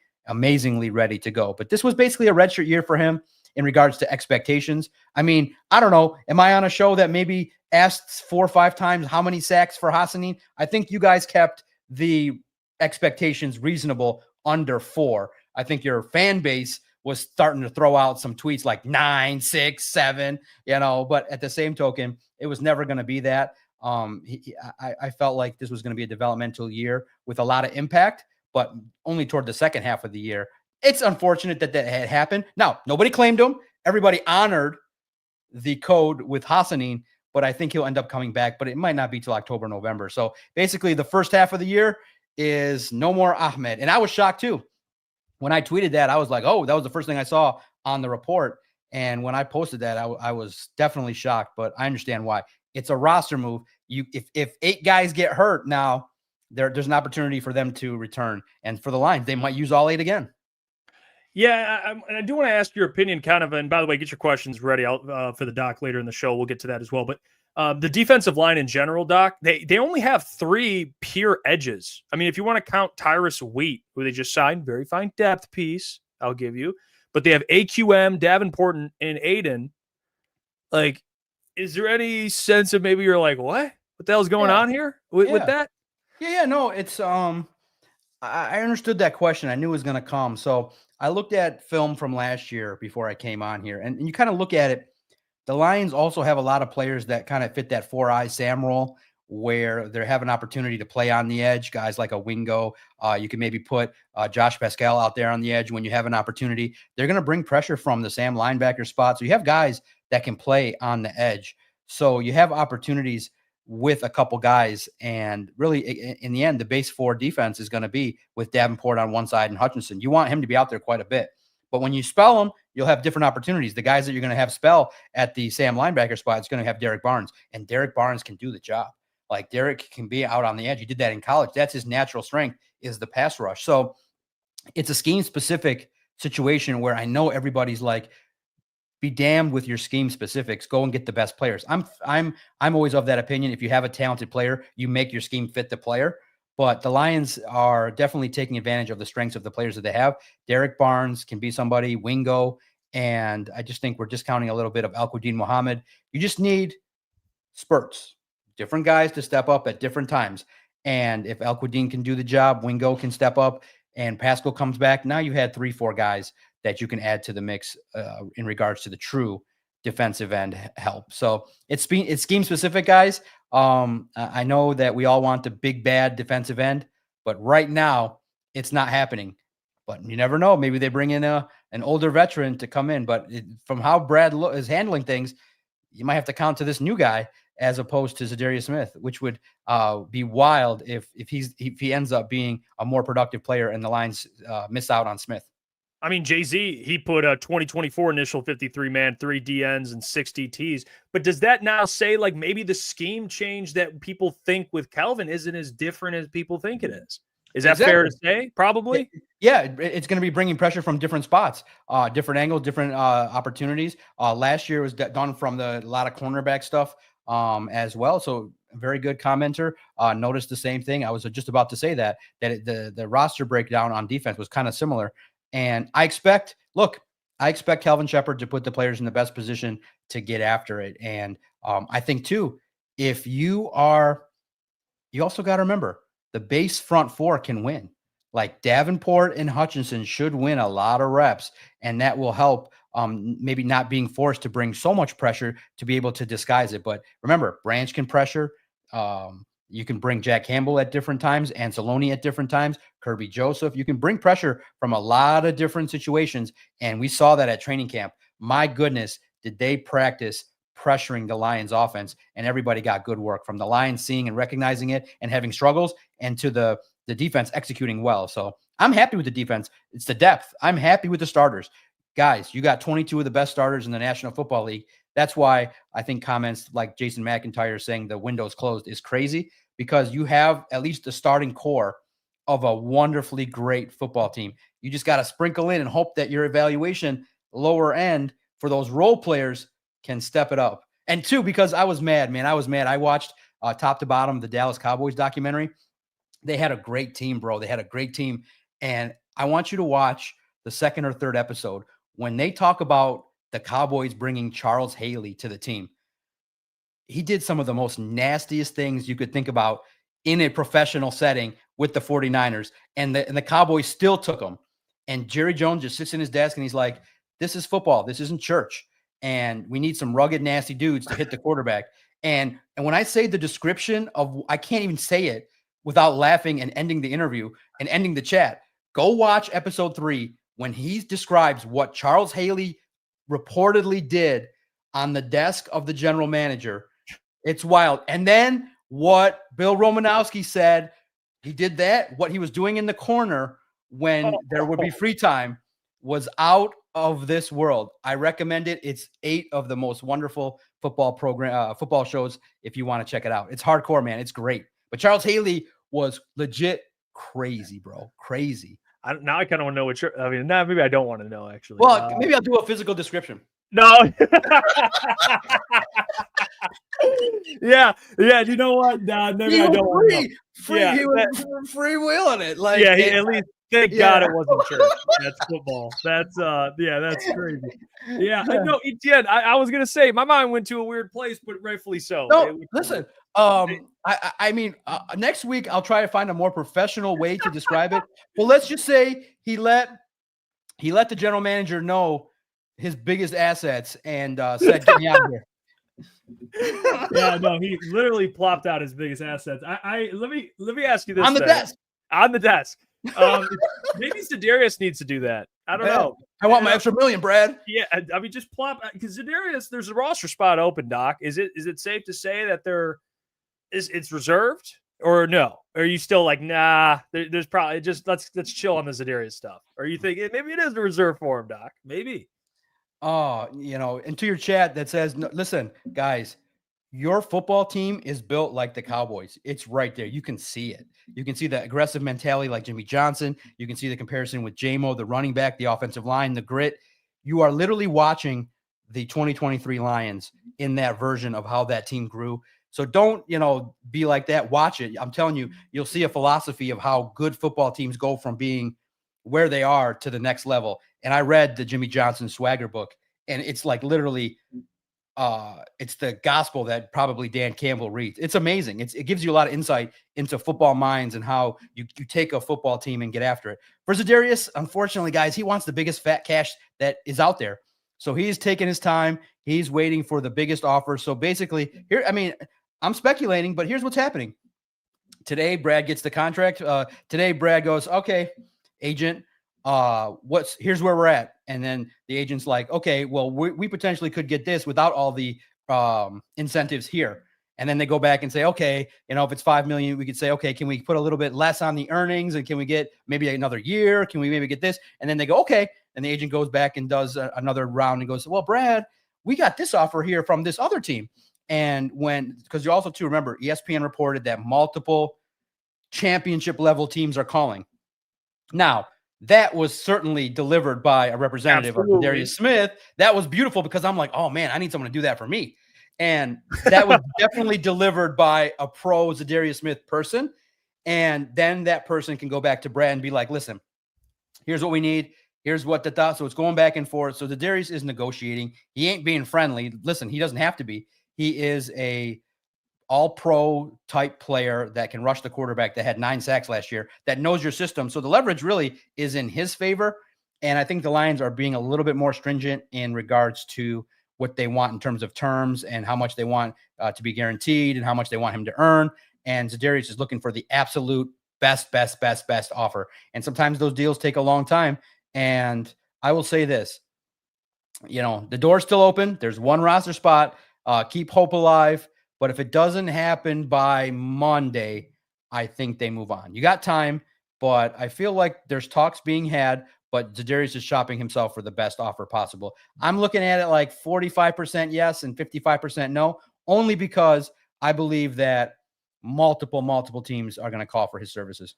ready to go. But this was basically a redshirt year for him in regards to expectations. I mean, I don't know. Am I on a show that maybe asked 4 or 5 times how many sacks for Hassan? I think you guys kept the expectations reasonable under 4. I think your fan base was starting to throw out some tweets like 9, 6, 7, but at the same token, it was never going to be that. I felt like this was going to be a developmental year with a lot of impact, but only toward the second half of the year. It's unfortunate that had happened. Now, nobody claimed him. Everybody honored the code with Hassan, but I think he'll end up coming back, but it might not be till October, November. So basically the first half of the year is no more Ahmed. And I was shocked too. When I tweeted that, I was like, oh, that was the first thing I saw on the report. And when I posted that, I was definitely shocked, but I understand why. It's a roster move. If 8 guys get hurt now, there's an opportunity for them to return. And for the Lions, they might use all 8 again. Yeah, I do want to ask your opinion kind of, and by the way, get your questions ready for the doc later in the show. We'll get to that as well. But the defensive line in general, Doc, they only have 3 pure edges. I mean, if you want to count Tyrus Wheat, who they just signed, very fine depth piece, I'll give you. But they have AQM, Davenport, and Aiden. Like, is there any sense of maybe you're like, what the hell's going on here with that? Yeah, no, it's I understood that question. I knew it was going to come. So I looked at film from last year before I came on here, and you kind of look at it. The Lions also have a lot of players that kind of fit that 4-eye Sam role, where they have an opportunity to play on the edge, guys like a Wingo. You can maybe put Josh Pascal out there on the edge when you have an opportunity. They're going to bring pressure from the Sam linebacker spot. So you have guys that can play on the edge. So you have opportunities with a couple guys. And really, in the end, the base 4 defense is going to be with Davenport on one side and Hutchinson. You want him to be out there quite a bit. But when you spell them, you'll have different opportunities. The guys that you're going to have spell at the Sam linebacker spot is going to have Derek Barnes. And Derek Barnes can do the job. Like, Derek can be out on the edge. He did that in college. That's his natural strength, is the pass rush. So it's a scheme-specific situation where I know everybody's like, be damned with your scheme specifics. Go and get the best players. I'm always of that opinion. If you have a talented player, you make your scheme fit the player. But the Lions are definitely taking advantage of the strengths of the players that they have. Derek Barnes can be somebody, Wingo, and I just think we're discounting a little bit of Al-Quadin Muhammad. You just need spurts, different guys to step up at different times. And if Al-Quadin can do the job, Wingo can step up, and Pascal comes back. Now you had 3-4 guys that you can add to the mix in regards to the true defensive end help. So it's scheme specific, guys. I know that we all want the big bad defensive end, but right now it's not happening. But you never know. Maybe they bring in an older veteran to come in. But from how Brad is handling things, you might have to count to this new guy as opposed to Zidarius Smith, which would be wild if he ends up being a more productive player and the Lions miss out on Smith. I mean, Jay-Z, he put a 2024 initial 53-man, 3 DNs, and 6 DTs. But does that now say, like, maybe the scheme change that people think with Kelvin isn't as different as people think it is? Is that fair to say? Probably. Yeah, it's going to be bringing pressure from different spots, different angles, different opportunities. Last year was done from a lot of cornerback stuff as well. So very good commenter, noticed the same thing. I was just about to say that the roster breakdown on defense was kind of similar. And I expect Calvin Shepard to put the players in the best position to get after it. And I think too, if you also got to remember the base front four can win. Like Davenport and Hutchinson should win a lot of reps, and that will help maybe not being forced to bring so much pressure to be able to disguise it. But remember, Branch can pressure. You can bring Jack Campbell at different times, Anzalone at different times, Kirby Joseph. You can bring pressure from a lot of different situations, and we saw that at training camp. My goodness, did they practice pressuring the Lions offense, and everybody got good work from the Lions seeing and recognizing it and having struggles, and to the defense executing well. So I'm happy with the defense. It's the depth. I'm happy with the starters. Guys, you got 22 of the best starters in the National Football League. That's why I think comments like Jason McIntyre saying the window's closed is crazy, because you have at least the starting core of a wonderfully great football team. You just got to sprinkle in and hope that your evaluation lower end for those role players can step it up. And two, because I was mad, man. I was mad. I watched top to bottom the Dallas Cowboys documentary. They had a great team, bro. They had a great team. And I want you to watch the second or third episode when they talk about the Cowboys bringing Charles Haley to the team. He did some of the most nastiest things you could think about in a professional setting with the 49ers. And the Cowboys still took him. And Jerry Jones just sits in his desk and he's like, this is football. This isn't church. And we need some rugged, nasty dudes to hit the quarterback. And when I say the description of, I can't even say it without laughing and ending the interview and ending the chat. Go watch episode 3 when he describes what Charles Haley reportedly did on the desk of the general manager. It's wild. And then what Bill Romanowski said, he did that. What he was doing in the corner when there would be free time was out of this world. I recommend it. It's 8 of the most wonderful football shows if you want to check it out. It's hardcore, man. It's great. But Charles Haley was legit crazy, bro. Crazy. Now I kind of want to know what you're. I mean, now maybe I don't want to know actually. Well, maybe I'll do a physical description. No. yeah. You know what? Nah, maybe I don't want to know. He was freewheeling it. Like, yeah, at least thank God it wasn't church. That's football. That's that's crazy. Yeah, no, it did. I was gonna say my mind went to a weird place, but rightfully so. No, listen. I mean, next week I'll try to find a more professional way to describe it. Well, let's just say he let the general manager know his biggest assets and said, "Get me out of here." Yeah, no, he literally plopped out his biggest assets. Let me ask you this: on the desk. Maybe Zidarius needs to do that. I don't know. I want my extra $1 million, Brad. Yeah, I mean, just plop, because Zidarius, there's a roster spot open, Doc. Is it safe to say that it's reserved, or no? Or are you still like, nah? There's probably just let's chill on the Zidarius stuff. Or you think maybe it is a reserve for him, Doc? Maybe. Oh, and to your chat that says, no, listen, guys, your football team is built like the Cowboys. It's right there. You can see it. You can see the aggressive mentality like Jimmy Johnson. You can see the comparison with Jamo, the running back, the offensive line, the grit. You are literally watching the 2023 Lions in that version of how that team grew. So don't, be like that. Watch it. I'm telling you, you'll see a philosophy of how good football teams go from being where they are to the next level. And I read the Jimmy Johnson Swagger book, and it's like literally it's the gospel that probably Dan Campbell reads. It's amazing. It gives you a lot of insight into football minds and how you take a football team and get after it. For Zidarius, unfortunately, guys, he wants the biggest fat cash that is out there. So he's taking his time. He's waiting for the biggest offer. So basically, I'm speculating, but here's what's happening. Today, Brad gets the contract. Today, Brad goes, okay, agent, here's where we're at. And then the agent's like, okay, well, we potentially could get this without all the incentives here. And then they go back and say, okay, if it's $5 million, we could say, okay, can we put a little bit less on the earnings? And can we get maybe another year? Can we maybe get this? And then they go, okay. And the agent goes back and does another round and goes, well, Brad, we got this offer here from this other team. And because you also, too, remember, ESPN reported that multiple championship level teams are calling. Now, that was certainly delivered by a representative of Zidarius Smith. That was beautiful because I'm like, oh man, I need someone to do that for me. And that was definitely delivered by a pro Zidarius Smith person. And then that person can go back to Brad and be like, listen, here's what we need. Here's what the thought. So it's going back and forth. So Zidarius is negotiating. He ain't being friendly. Listen, he doesn't have to be. He is a all-pro type player that can rush the quarterback, that had 9 sacks last year, that knows your system. So the leverage really is in his favor. And I think the Lions are being a little bit more stringent in regards to what they want in terms of terms and how much they want to be guaranteed and how much they want him to earn. And Zidarius is looking for the absolute best offer. And sometimes those deals take a long time. And I will say this, the door's still open. There's one roster spot. Keep hope alive. But if it doesn't happen by Monday, I think they move on. You got time, but I feel like there's talks being had, but Zidarius is shopping himself for the best offer possible. I'm looking at it like 45% yes and 55% no, only because I believe that multiple teams are going to call for his services.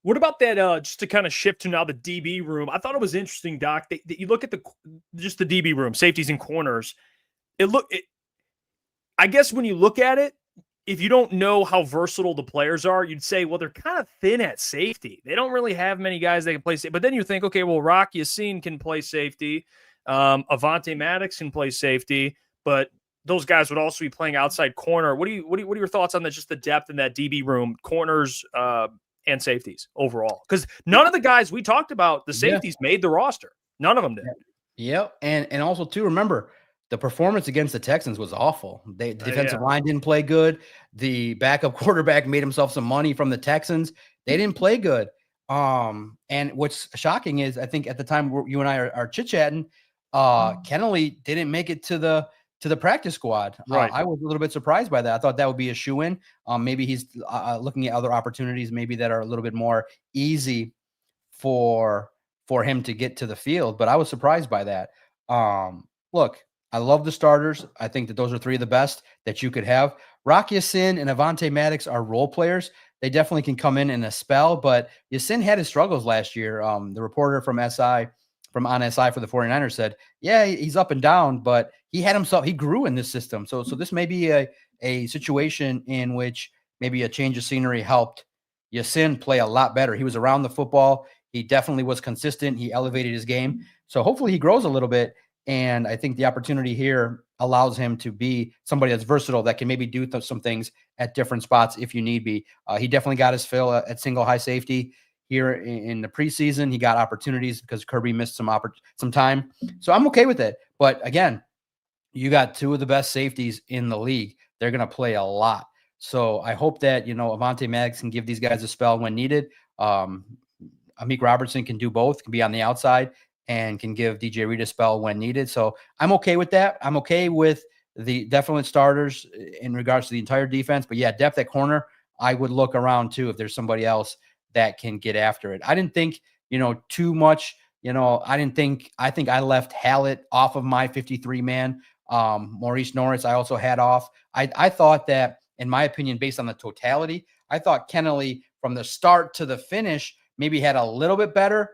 What about that? Just to kind of shift to now the DB room, I thought it was interesting, Doc, that you look at the DB room, safeties and corners. I guess when you look at it, if you don't know how versatile the players are, you'd say, well, they're kind of thin at safety. They don't really have many guys that can play safety. But then you think, okay, well, Rock Ya-Sin can play safety. Avonte Maddox can play safety, but those guys would also be playing outside corner. What are your thoughts on that? Just the depth in that DB room, corners and safeties overall? Because none of the guys we talked about, the safeties made the roster. None of them did. Yep. And also too, remember, the performance against the Texans was awful. The defensive line didn't play good. The backup quarterback made himself some money from the Texans. They didn't play good. And what's shocking is, I think at the time you and I are chit-chatting, Kennelly didn't make it to the practice squad. Right. I was a little bit surprised by that. I thought that would be a shoe-in. Maybe he's looking at other opportunities, maybe that are a little bit more easy for him to get to the field. But I was surprised by that. Look, I love the starters. I think that those are 3 of the best that you could have. Rock Ya-Sin and Avonte Maddox are role players. They definitely can come in a spell, but Ya-Sin had his struggles last year. The reporter from SI for the 49ers said, yeah, he's up and down, but he grew in this system. So this may be a situation in which maybe a change of scenery helped Ya-Sin play a lot better. He was around the football. He definitely was consistent. He elevated his game. So hopefully he grows a little bit. And I think the opportunity here allows him to be somebody that's versatile, that can maybe do some things at different spots if you need be. He definitely got his fill at single high safety here in the preseason. He got opportunities because Kirby missed some time. So I'm okay with it. But again, you got 2 of the best safeties in the league. They're going to play a lot. So I hope that, Avonte Maddox can give these guys a spell when needed. Amik Robertson can do both, can be on the outside, and can give DJ Reed a spell when needed. So I'm okay with that. I'm okay with the definite starters in regards to the entire defense. But yeah, depth at corner, I would look around too if there's somebody else that can get after it. I didn't think, too much. I think I left Hallett off of my 53-man. Maurice Norris I also had off. I thought that, in my opinion, based on the totality, I thought Kennelly from the start to the finish maybe had a little bit better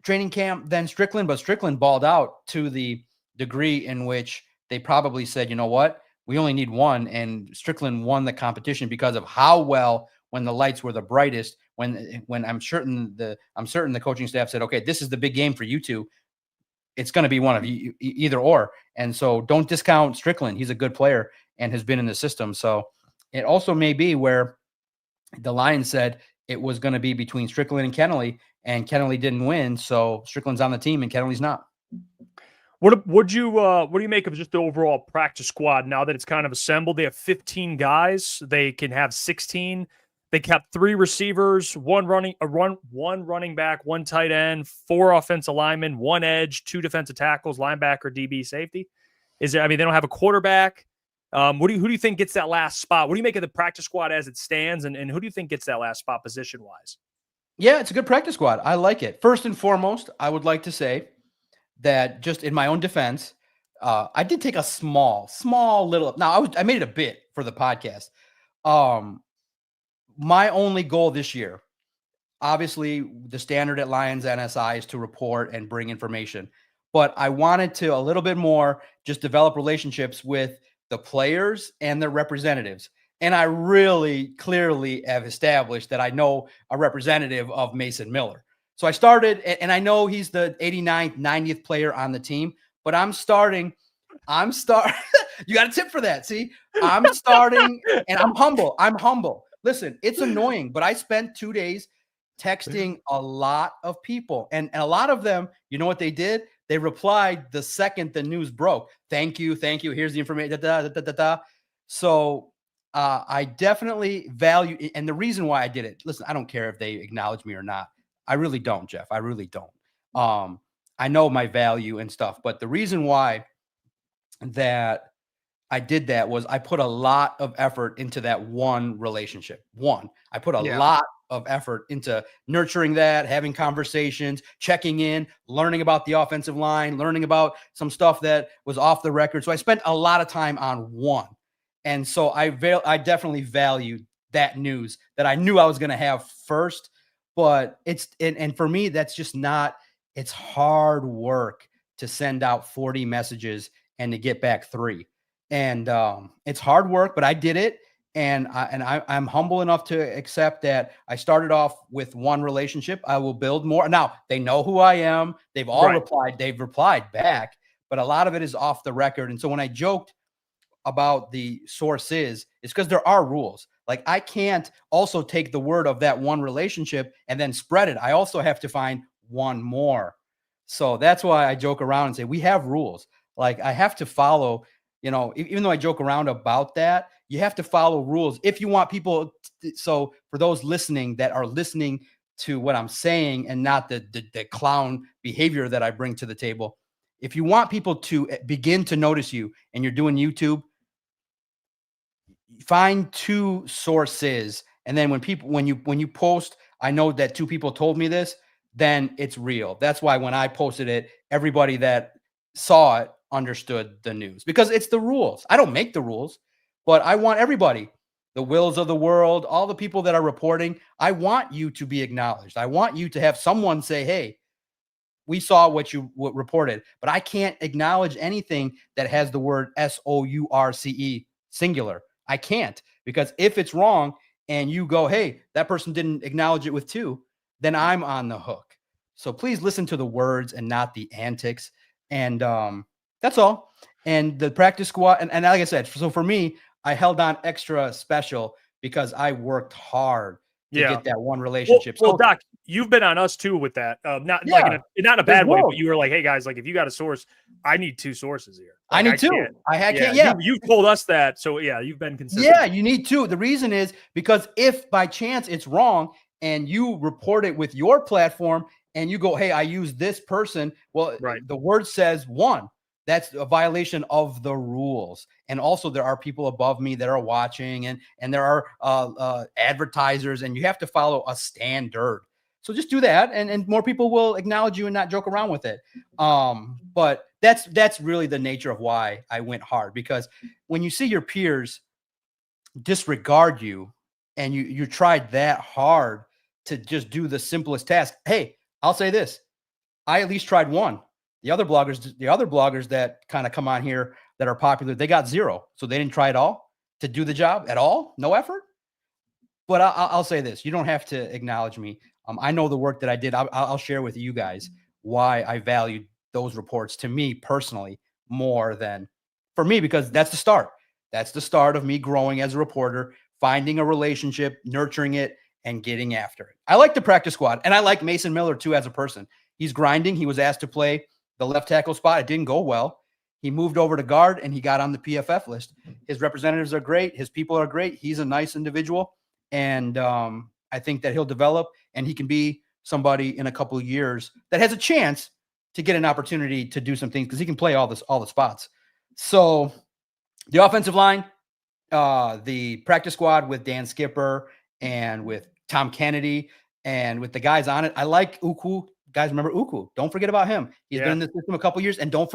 training camp than Strickland, but Strickland balled out to the degree in which they probably said, you know what, we only need one. And Strickland won the competition because of how well, when the lights were the brightest, when I'm certain the coaching staff said, okay, this is the big game for you two. It's going to be one of you, either or. And so don't discount Strickland. He's a good player and has been in the system. So it also may be where the Lions said it was going to be between Strickland and Kennelly didn't win. So Strickland's on the team and Kennelly's not. What do you make of just the overall practice squad now that it's kind of assembled? They have 15 guys. They can have 16. They kept 3 receivers, one running back, 1 tight end, 4 offensive linemen, 1 edge, 2 defensive tackles, linebacker, DB, safety. They don't have a quarterback. Who do you think gets that last spot? What do you make of the practice squad as it stands? And who do you think gets that last spot position-wise? Yeah, it's a good practice squad. I like it. First and foremost, I would like to say that just in my own defense, I did take a small little. Now I made it a bit for the podcast. My only goal this year, obviously, the standard at Lions NSI is to report and bring information. but I wanted to a little bit more just develop relationships with the players and their representatives. And I really clearly have established that I know a representative of Mason Miller. So I started, and I know he's the 89th, 90th player on the team, but I'm starting. You got a tip for that. See, I'm starting and I'm humble. Listen, it's annoying, but I spent 2 days texting a lot of people, and a lot of them, you know what they did? They replied the second the news broke. Thank you. Here's the information. So I definitely value, and the reason why I did it, listen, I don't care if they acknowledge me or not. I really don't, Jeff. I really don't. I know my value and stuff, but the reason why that I did that was I put a lot of effort into that one relationship. I put a lot of effort into nurturing that, having conversations, checking in, learning about the offensive line, learning about some stuff that was off the record. So I spent a lot of time on one. And so I definitely valued that news that I knew I was going to have first. But and for me, that's just not, it's hard work to send out 40 messages and to get back 3. And it's hard work, but I did it. And I'm humble enough to accept that I started off with one relationship. I will build more. Now they know who I am. They've all replied. They've replied back, but a lot of it is off the record. And so when I joked about the sources, it's because there are rules. Like I can't also take the word of that one relationship and then spread it. I also have to find one more. So that's why I joke around and say we have rules. Like I have to follow, even though I joke around about that, you have to follow rules if you want people. So for those listening that are listening to what I'm saying and not the clown behavior that I bring to the table, if you want people to begin to notice you and you're doing YouTube, find 2 sources. And then when you post, I know that 2 people told me this, then it's real. That's why when I posted it, everybody that saw it understood the news because it's the rules. I don't make the rules, but I want everybody, the Wills of the world, all the people that are reporting, I want you to be acknowledged. I want you to have someone say, hey, we saw what you reported, but I can't acknowledge anything that has the word SOURCE singular. I can't, because if it's wrong and you go, hey, that person didn't acknowledge it with 2, then I'm on the hook. So please listen to the words and not the antics. And that's all. And the practice squad, and like I said, so for me, I held on extra special because I worked hard to get that one relationship. Well, Doc, you've been on us too with that. Not in a bad way, but you were like, hey guys, like if you got a source, I need 2 sources here. Like, I need 2. Can't. You've told us that. So you've been consistent. Yeah, you need 2. The reason is because if by chance it's wrong and you report it with your platform and you go, hey, I use this person. Well, the word says 1. That's a violation of the rules. And also there are people above me that are watching and there are advertisers, and you have to follow a standard. So just do that. And more people will acknowledge you and not joke around with it. But that's really the nature of why I went hard, because when you see your peers disregard you and you tried that hard to just do the simplest task. Hey, I'll say this. I at least tried one. The other bloggers that kind of come on here that are popular, they got 0. So they didn't try at all to do the job at all. No effort. But I'll say this. You don't have to acknowledge me. I know the work that I did. I'll share with you guys why I valued those reports to me personally more than for me, because that's the start. That's the start of me growing as a reporter, finding a relationship, nurturing it, and getting after it. I like the practice squad, and I like Mason Miller too as a person. He's grinding. He was asked to play the left tackle spot. It didn't go well. He moved over to guard, and he got on the PFF list. His representatives are great. His people are great. He's a nice individual, and I think that he'll develop, and he can be somebody in a couple of years that has a chance to get an opportunity to do some things, because he can play all the spots. So the offensive line, the practice squad with Dan Skipper and with Tom Kennedy and with the guys on it, I like Uku. Guys, remember Uku. Don't forget about him. He's been in the system a couple of years. And don't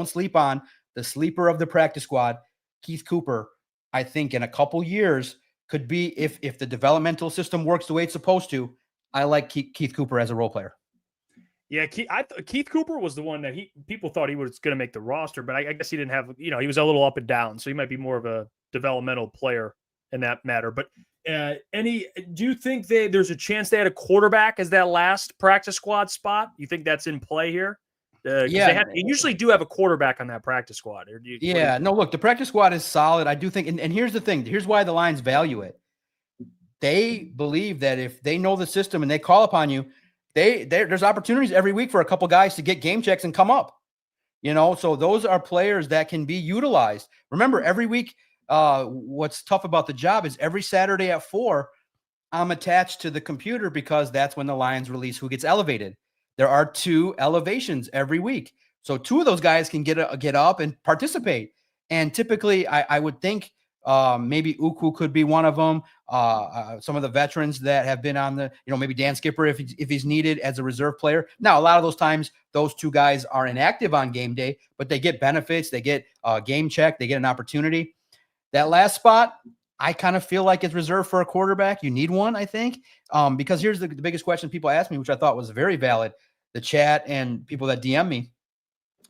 sleep on the sleeper of the practice squad, Keith Cooper. I think in a couple years could be, if the developmental system works the way it's supposed to, I like Keith Cooper as a role player. Yeah, Keith Cooper was the one that people thought he was going to make the roster, but I guess he didn't have, he was a little up and down, so he might be more of a developmental player in that matter. But do you think there's a chance they had a quarterback as that last practice squad spot? You think that's in play here? Yeah, they usually do have a quarterback on that practice squad. No, look, the practice squad is solid. I do think, and here's the thing. Here's why the Lions value it. They believe that if they know the system and they call upon you, there's opportunities every week for a couple guys to get game checks and come up. So those are players that can be utilized. Remember, every week, what's tough about the job is every Saturday at 4, I'm attached to the computer because that's when the Lions release who gets elevated. There are 2 elevations every week. So 2 of those guys can get up and participate. And typically I would think maybe Uku could be one of them. Some of the veterans that have been on the, maybe Dan Skipper if he's needed as a reserve player. Now, a lot of those times, those 2 guys are inactive on game day, but they get benefits. They get a game check. They get an opportunity. That last spot, I kind of feel like it's reserved for a quarterback. You need one, I think, because here's the biggest question people ask me, which I thought was very valid. The chat and people that DM me,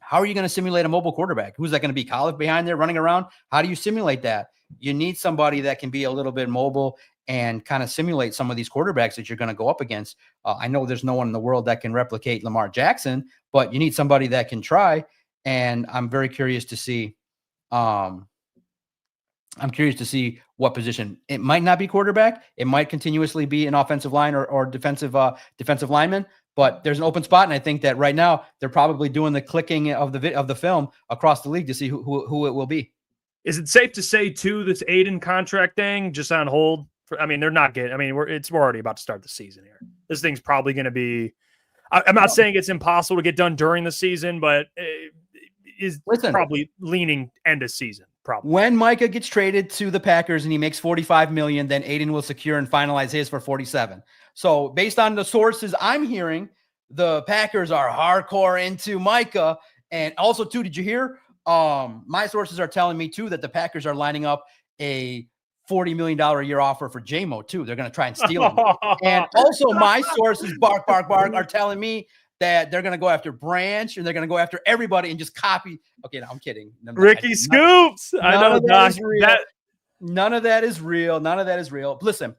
how are you going to simulate a mobile quarterback? Who's that going to be? Caleb behind there running around? How do you simulate that? You need somebody that can be a little bit mobile and kind of simulate some of these quarterbacks that you're going to go up against. I know there's no one in the world that can replicate Lamar Jackson, but you need somebody that can try. And I'm very curious to see. I'm curious to see what position. It might not be quarterback. It might continuously be an offensive line or defensive lineman. But there's an open spot, and I think that right now they're probably doing the clicking of the film across the league to see who it will be. Is it safe to say too this Aiden contract thing just on hold? They're not getting. We're already about to start the season here. This thing's probably going to be. I'm not saying it's impossible to get done during the season, but probably leaning end of season. Probably when Micah gets traded to the Packers and he makes $45 million, then Aiden will secure and finalize his for $47. So based on the sources I'm hearing, the Packers are hardcore into Micah. And also too, did you hear? My sources are telling me too that the Packers are lining up a $40 million a year offer for Jamo too. They're going to try and steal him. And also my sources, bark, are telling me that they're going to go after Branch and they're going to go after everybody and just copy. Okay, no, I'm kidding. Ricky Scoops. I know none of that is real. None of that is real. Listen.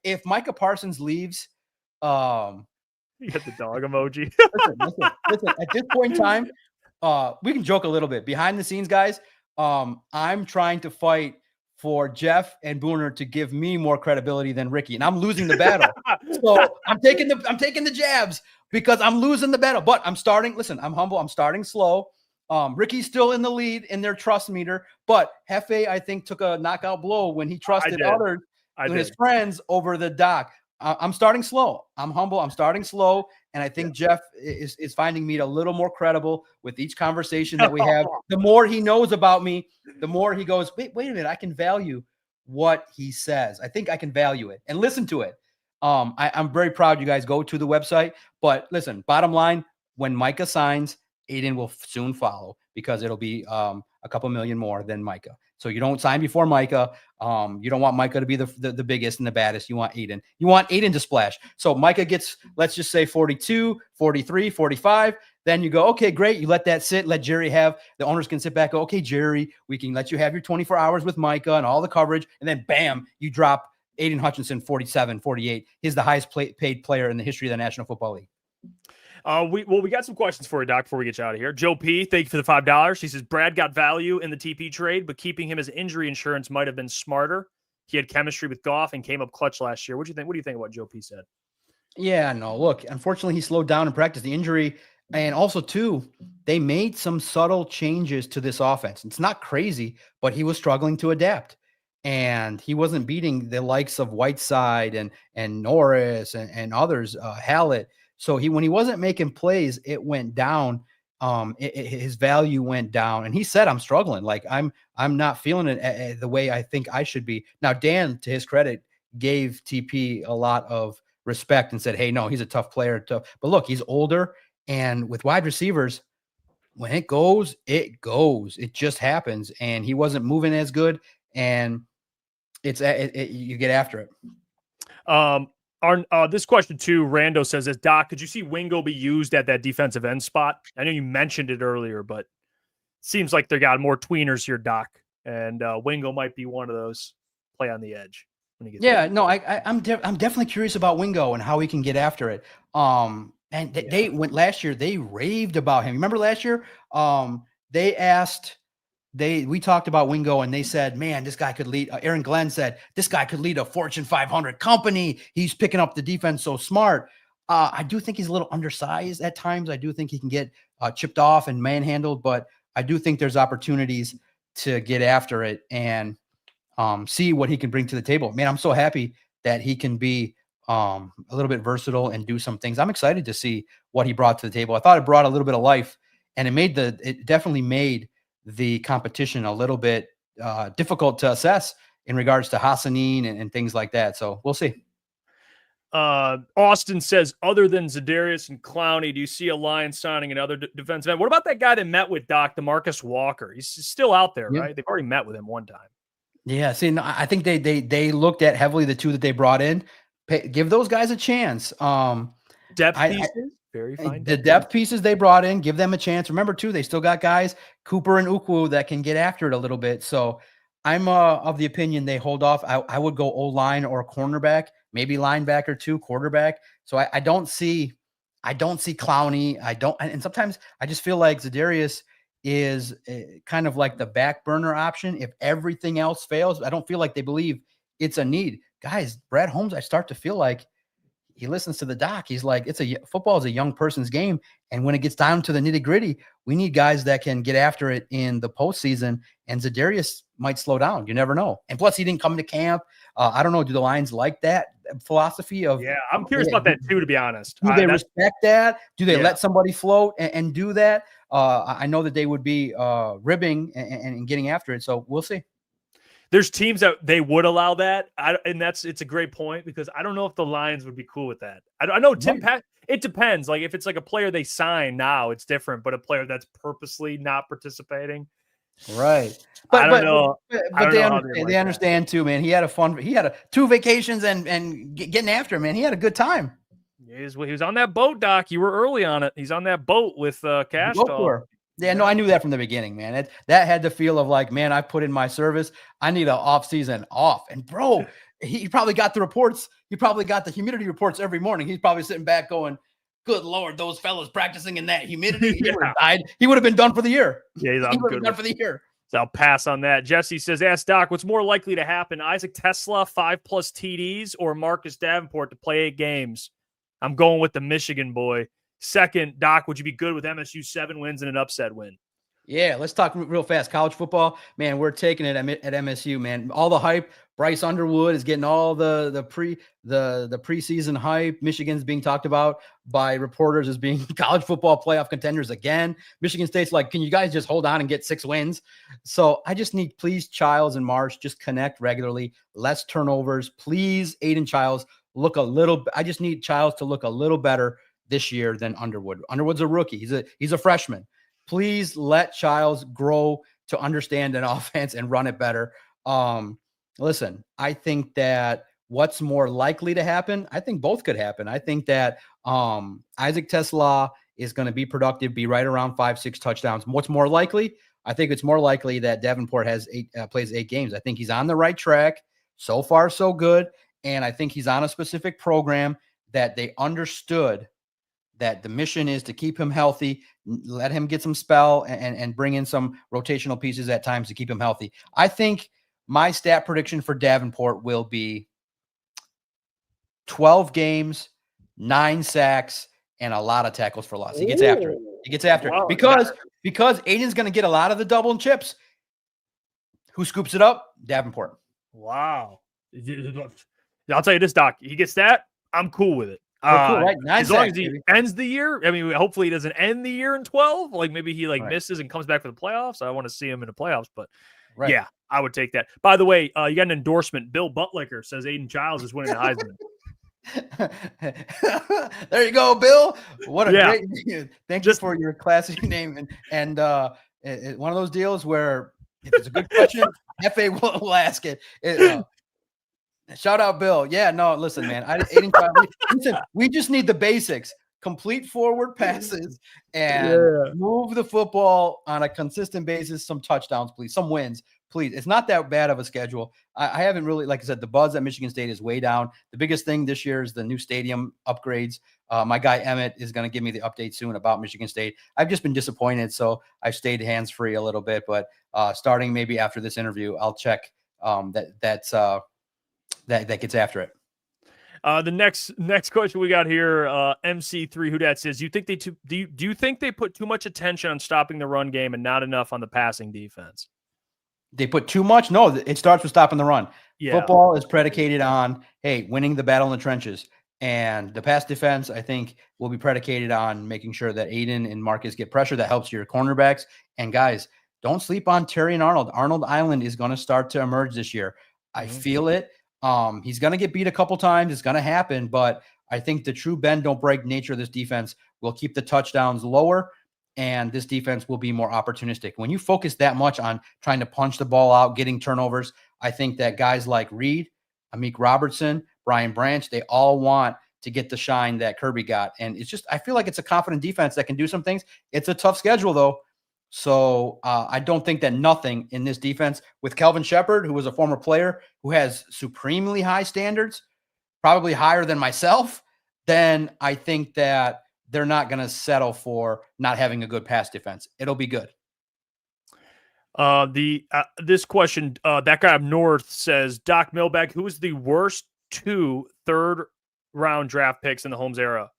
If Micah Parsons leaves, you get the dog emoji. listen. At this point in time, we can joke a little bit behind the scenes, guys. I'm trying to fight for Jeff and Booner to give me more credibility than Ricky, and I'm losing the battle. So I'm taking the jabs because I'm losing the battle. But I'm starting. Listen, I'm humble. I'm starting slow. Ricky's still in the lead in their trust meter, but Hefe, I think, took a knockout blow when he trusted others. His friends over the doc. I'm starting slow. I'm humble. I'm starting slow. And I think Jeff is finding me a little more credible with each conversation that we have. The more he knows about me, the more he goes, wait a minute. I can value what he says. I think I can value it and listen to it. I'm very proud you guys go to the website. But listen, bottom line, when Micah signs, Aiden will soon follow because it'll be a couple million more than Micah. So you don't sign before Micah. You don't want Micah to be the biggest and the baddest. You want Aiden. You want Aiden to splash. So Micah gets, let's just say 42, 43, 45. Then you go, okay, great. You let that sit. Let Jerry have, the owners can sit back. Go, okay, Jerry, we can let you have your 24 hours with Micah and all the coverage. And then bam, you drop Aiden Hutchinson 47, 48. He's the highest paid player in the history of the National Football League. We got some questions for you, Doc, before we get you out of here. Joe P, thank you for the $5. He says, Brad got value in the TP trade, but keeping him as injury insurance might have been smarter. He had chemistry with Goff and came up clutch last year. What do you think? What do you think of what Joe P said? Yeah, no, look, unfortunately, he slowed down in practice, the injury. And also, too, they made some subtle changes to this offense. It's not crazy, but he was struggling to adapt. And he wasn't beating the likes of Whiteside and Norris and others, Hallett. So when he wasn't making plays, it went down. His value went down, and he said, "I'm struggling. Like I'm not feeling it the way I think I should be." Now, Dan, to his credit, gave TP a lot of respect and said, "Hey, no, he's a tough player." But look, he's older, and with wide receivers, when it goes, it goes. It just happens, and he wasn't moving as good, and you get after it. This question too, Rando says, "As Doc, could you see Wingo be used at that defensive end spot?" I know you mentioned it earlier, but it seems like they got more tweeners here, Doc, and Wingo might be one of those play on the edge when he gets. Yeah, no, I'm definitely curious about Wingo and how he can get after it. And they went last year. They raved about him. Remember last year? We talked about Wingo and they said, man, this guy could lead. Aaron Glenn said, this guy could lead a Fortune 500 company. He's picking up the defense so smart. I do think he's a little undersized at times. I do think he can get chipped off and manhandled, but I do think there's opportunities to get after it and see what he can bring to the table. Man, I'm so happy that he can be a little bit versatile and do some things. I'm excited to see what he brought to the table. I thought it brought a little bit of life, and it definitely made the competition a little bit difficult to assess in regards to Hassanin and things like that. So we'll see. Austin says, other than Zidarius and Clowney, do you see a Lions signing another defensive end? What about that guy that met with Doc, DeMarcus Walker? He's still out there, right? They've already met with him one time. Yeah. See, no, I think they looked at heavily the two that they brought in. Give those guys a chance. Depth pieces, very fine. The depth pieces they brought in, give them a chance. Remember, too, they still got guys, Cooper and Ukwu, that can get after it a little bit. So I'm of the opinion they hold off. I would go O-line or cornerback, maybe linebacker too, quarterback. So I don't see Clowney. And sometimes I just feel like Zidarius is kind of like the back burner option. If everything else fails, I don't feel like they believe it's a need. Guys, Brad Holmes, I start to feel like he listens to the doc. He's like, football is a young person's game. And when it gets down to the nitty gritty, we need guys that can get after it in the postseason. And Zidarius might slow down. You never know. And plus he didn't come to camp. I don't know. Do the Lions like that philosophy of, yeah, I'm curious about that too, to be honest. Do they respect that? Do they let somebody float and do that? I know that they would be ribbing and getting after it. So we'll see. There's teams that they would allow that. It's a great point because I don't know if the Lions would be cool with that. I know it depends. Like if it's like a player they sign now, it's different, but a player that's purposely not participating. Right. But I don't know. But they understand too, man. He had 2 vacations and getting after him, man. He had a good time. He was on that boat, Doc. You were early on it. He's on that boat with Cash Dog. Yeah, no, I knew that from the beginning, man. That had the feel of like, man, I put in my service. I need an off season off. And bro, he probably got the reports. He probably got the humidity reports every morning. He's probably sitting back going, good Lord, those fellas practicing in that humidity. He would have died. He would have been done for the year. Yeah, he would have been done for the year. So I'll pass on that. Jesse says, ask Doc, what's more likely to happen? Isaac TeSlaa, 5+ TDs, or Marcus Davenport to play 8 games? I'm going with the Michigan boy. Second, Doc, would you be good with MSU 7 wins and an upset win? Yeah, let's talk real fast. College football, man, we're taking it at MSU, man. All the hype. Bryce Underwood is getting all the preseason hype. Michigan's being talked about by reporters as being college football playoff contenders again. Michigan State's like, can you guys just hold on and get 6 wins? So I just need, please, Childs and Marsh, just connect regularly. Less turnovers. Please, Aiden Childs, I just need Childs to look a little better this year than Underwood. Underwood's a rookie. He's a freshman. Please let Childs grow to understand an offense and run it better. Listen, I think that what's more likely to happen, I think both could happen. I think that Isaac TeSlaa is going to be productive, be right around 5-6 touchdowns. What's more likely? I think it's more likely that Davenport plays 8 games. I think he's on the right track. So far, so good. And I think he's on a specific program that they understood that the mission is to keep him healthy, let him get some spell and bring in some rotational pieces at times to keep him healthy. I think my stat prediction for Davenport will be 12 games, 9 sacks, and a lot of tackles for loss. He gets after it. He gets after it because Aiden's going to get a lot of the double and chips. Who scoops it up? Davenport. Wow. I'll tell you this, Doc. He gets that. I'm cool with it. Cool, right? As long as he ends the year. I mean, hopefully he doesn't end the year in 12. Like maybe he misses and comes back for the playoffs. I want to see him in the playoffs, but yeah, I would take that. By the way, you got an endorsement. Bill Buttlicker says Aiden Childs is winning the Heisman. There you go, Bill. What a great news. Thank you for your classy name. And one of those deals where if it's a good question, FA will ask it. Shout out, Bill. Yeah, no, listen, man. Listen, we just need the basics. Complete forward passes and move the football on a consistent basis. Some touchdowns, please. Some wins, please. It's not that bad of a schedule. I haven't really, like I said, the buzz at Michigan State is way down. The biggest thing this year is the new stadium upgrades. My guy Emmett is going to give me the update soon about Michigan State. I've just been disappointed, so I've stayed hands-free a little bit. But starting maybe after this interview, I'll check that gets after it. The next question we got here, MC3 Who Dat says, do you think they put too much attention on stopping the run game and not enough on the passing defense? They put too much? No, it starts with stopping the run. Yeah. Football is predicated on, hey, winning the battle in the trenches. And the pass defense, I think, will be predicated on making sure that Aiden and Marcus get pressure that helps your cornerbacks. And guys, don't sleep on Terry and Arnold. Arnold Island is going to start to emerge this year. I feel it. He's going to get beat a couple times. It's going to happen. But I think the true bend, don't break nature of this defense will keep the touchdowns lower. And this defense will be more opportunistic. When you focus that much on trying to punch the ball out, getting turnovers, I think that guys like Reed, Amik Robertson, Brian Branch, they all want to get the shine that Kirby got. And it's just, I feel like it's a confident defense that can do some things. It's a tough schedule, though. So I don't think that nothing in this defense with Kelvin Shepard, who was a former player who has supremely high standards, probably higher than myself, then I think that they're not going to settle for not having a good pass defense. It'll be good. This question, that guy up north says, Doc Milbeck, who was the worst 2 third-round draft picks in the Holmes era?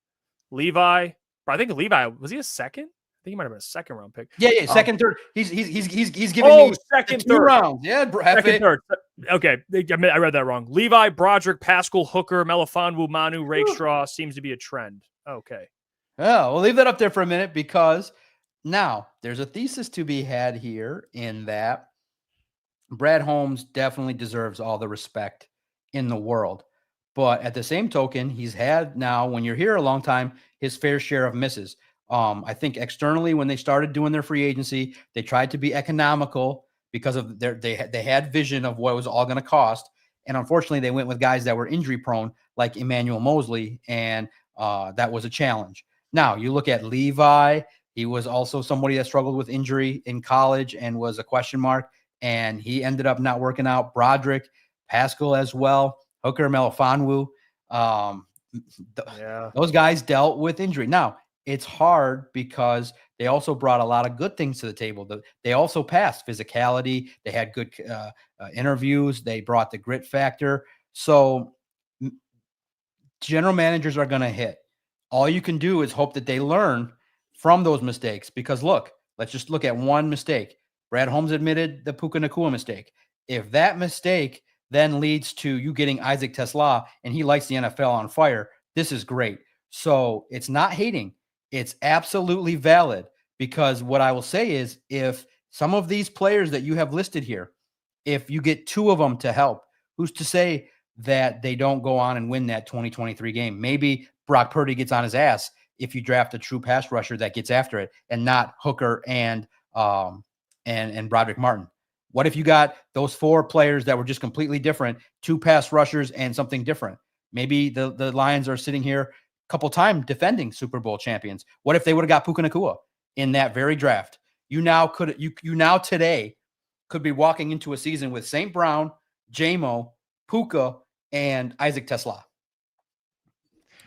Levi? I think Levi, was he a second? I think he might have been a second-round pick. Yeah, second, third. He's giving me second, 2 third rounds. Yeah, second, third. Okay, I read that wrong. Levi, Broderick, Pascal, Hooker, Melifonwu, Manu, Rakestraw seems to be a trend. Okay. Oh, we'll leave that up there for a minute because now there's a thesis to be had here in that Brad Holmes definitely deserves all the respect in the world. But at the same token, he's had now, when you're here a long time, his fair share of misses. I think externally, when they started doing their free agency, they tried to be economical because of they had vision of what it was all going to cost. And unfortunately, they went with guys that were injury prone, like Emmanuel Mosley, and that was a challenge. Now, you look at Levi. He was also somebody that struggled with injury in college and was a question mark, and he ended up not working out. Broderick, Pascal as well, Hooker, Melifonwu. Those guys dealt with injury. Now, it's hard because they also brought a lot of good things to the table. They also passed physicality. They had good interviews. They brought the grit factor. So general managers are going to hit. All you can do is hope that they learn from those mistakes. Because look, let's just look at one mistake. Brad Holmes admitted the Puka Nacua mistake. If that mistake then leads to you getting Isaac TeSlaa and he lights the NFL on fire, this is great. So it's not hating. It's absolutely valid, because what I will say is if some of these players that you have listed here, if you get 2 of them to help, who's to say that they don't go on and win that 2023 game? Maybe Brock Purdy gets on his ass if you draft a true pass rusher that gets after it and not Hooker and Broderick Martin. What if you got those 4 players that were just completely different, 2 pass rushers and something different? Maybe the Lions are sitting here couple time defending Super Bowl champions. What if they would have got Puka Nacua in that very draft? You now today could be walking into a season with St. Brown, Jamo, Puka, and Isaac TeSlaa.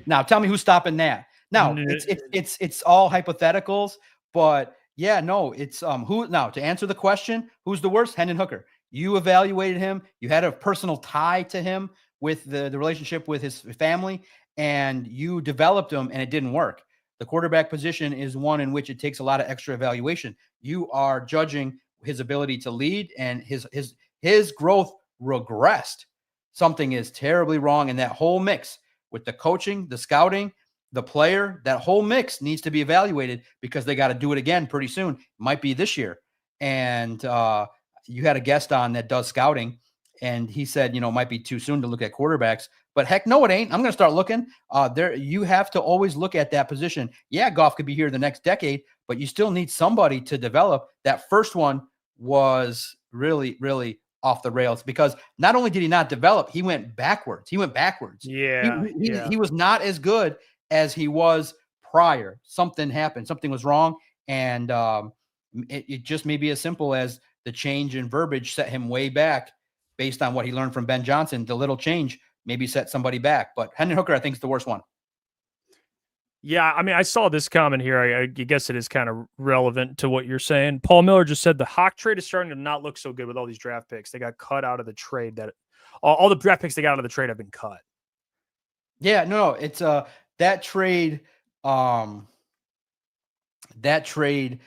Now tell me who's stopping that. Now it's all hypotheticals, but yeah, no, it's who now to answer the question, who's the worst? Hendon Hooker. You evaluated him, you had a personal tie to him with the relationship with his family, and you developed him and it didn't work. The quarterback position is one in which it takes a lot of extra evaluation. You are judging his ability to lead, and his growth regressed. Something is terribly wrong in that whole mix with the coaching, the scouting, the player. That whole mix needs to be evaluated because they got to do it again pretty soon. It might be this year. And you had a guest on that does scouting, and he said, it might be too soon to look at quarterbacks. But heck no, it ain't. I'm going to start looking. You have to always look at that position. Yeah, Goff could be here the next decade, but you still need somebody to develop. That first one was really, really off the rails because not only did he not develop, he went backwards. Yeah. He was not as good as he was prior. Something happened. Something was wrong. And it just may be as simple as the change in verbiage set him way back based on what he learned from Ben Johnson. The little change maybe set somebody back. But Hendon Hooker, I think, is the worst one. Yeah, I mean, I saw this comment here. I guess it is kind of relevant to what you're saying. Paul Miller just said the Hawk trade is starting to not look so good with all these draft picks. They got cut out of the trade. That all the draft picks they got out of the trade have been cut. Yeah, no, it's that trade. That trade,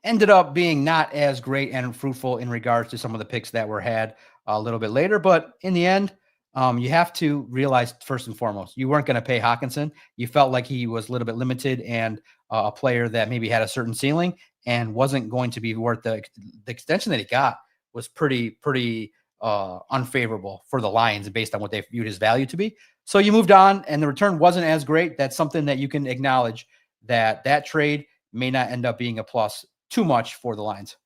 ended up being not as great and fruitful in regards to some of the picks that were had a little bit later. But in the end, you have to realize first and foremost, you weren't going to pay Hawkinson. You felt like he was a little bit limited and a player that maybe had a certain ceiling and wasn't going to be worth the extension that he got was pretty unfavorable for the Lions based on what they viewed his value to be. So you moved on and the return wasn't as great. That's something that you can acknowledge that trade may not end up being a plus too much for the Lions.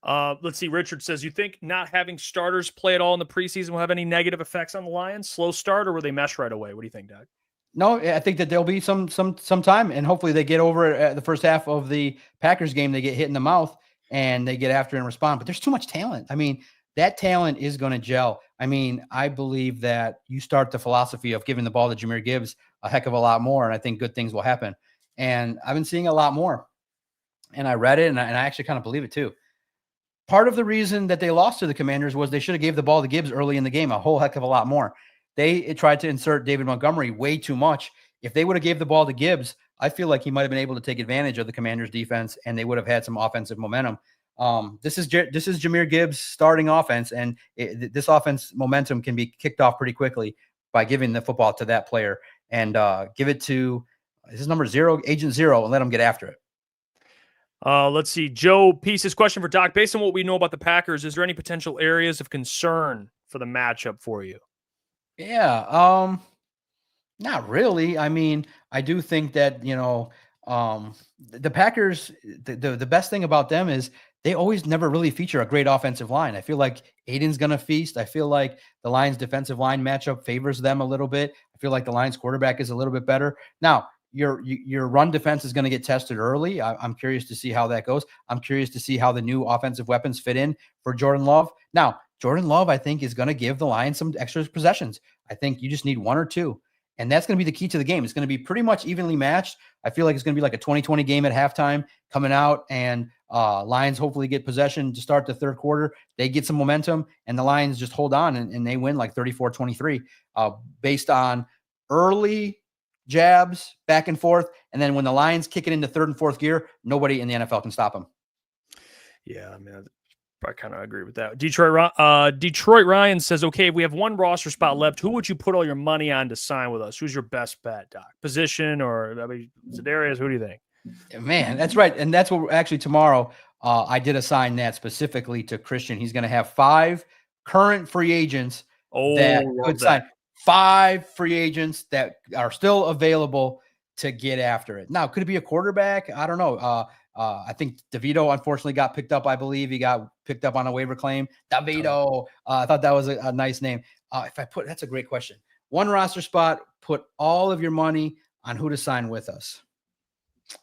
Let's see. Richard says, you think not having starters play at all in the preseason will have any negative effects on the Lions? Slow start, or will they mesh right away? What do you think, Doug? No, I think that there'll be some time, and hopefully they get over it at the first half of the Packers game. They get hit in the mouth and they get after and respond. But there's too much talent. I mean, that talent is going to gel. I mean, I believe that you start the philosophy of giving the ball to Jahmyr Gibbs a heck of a lot more, and I think good things will happen. And I've been seeing a lot more. And I read it, and I actually kind of believe it too. Part of the reason that they lost to the Commanders was they should have gave the ball to Gibbs early in the game, a whole heck of a lot more. They tried to insert David Montgomery way too much. If they would have gave the ball to Gibbs, I feel like he might have been able to take advantage of the Commanders' defense, and they would have had some offensive momentum. This is Jahmyr Gibbs' starting offense, and this offense momentum can be kicked off pretty quickly by giving the football to that player and give it to his number 0, Agent 0, and let him get after it. Let's see. Joe Pieces question for Doc. Based on what we know about the Packers, is there any potential areas of concern for the matchup for you? Yeah. Not really. I mean, I do think that, the Packers, the best thing about them is they always never really feature a great offensive line. I feel like Aiden's going to feast. I feel like the Lions defensive line matchup favors them a little bit. I feel like the Lions quarterback is a little bit better. Now, your run defense is going to get tested early. I'm curious to see how that goes. I'm curious to see how the new offensive weapons fit in for Jordan Love. Now, Jordan Love, I think, is going to give the Lions some extra possessions. I think you just need 1 or 2. And that's going to be the key to the game. It's going to be pretty much evenly matched. I feel like it's going to be like a 20-20 game at halftime coming out, and Lions hopefully get possession to start the third quarter. They get some momentum, and the Lions just hold on, and they win like 34-23 based on early jabs back and forth. And then when the Lions kick it into third and fourth gear, nobody in the NFL can stop them. Yeah, I mean, I kind of agree with that. Detroit Ryan says, okay, if we have one roster spot left, who would you put all your money on to sign with us? Who's your best bet, Doc? Position or Zidarius? Who do you think? Man, that's right. And that's what actually tomorrow I did assign that specifically to Christian. He's going to have 5 current free agents that could sign. 5 free agents that are still available to get after it. Now, could it be a quarterback? I don't know. I think DeVito unfortunately got picked up. I believe he got picked up on a waiver claim. DeVito. I thought that was a nice name. That's a great question. One roster spot, put all of your money on who to sign with us.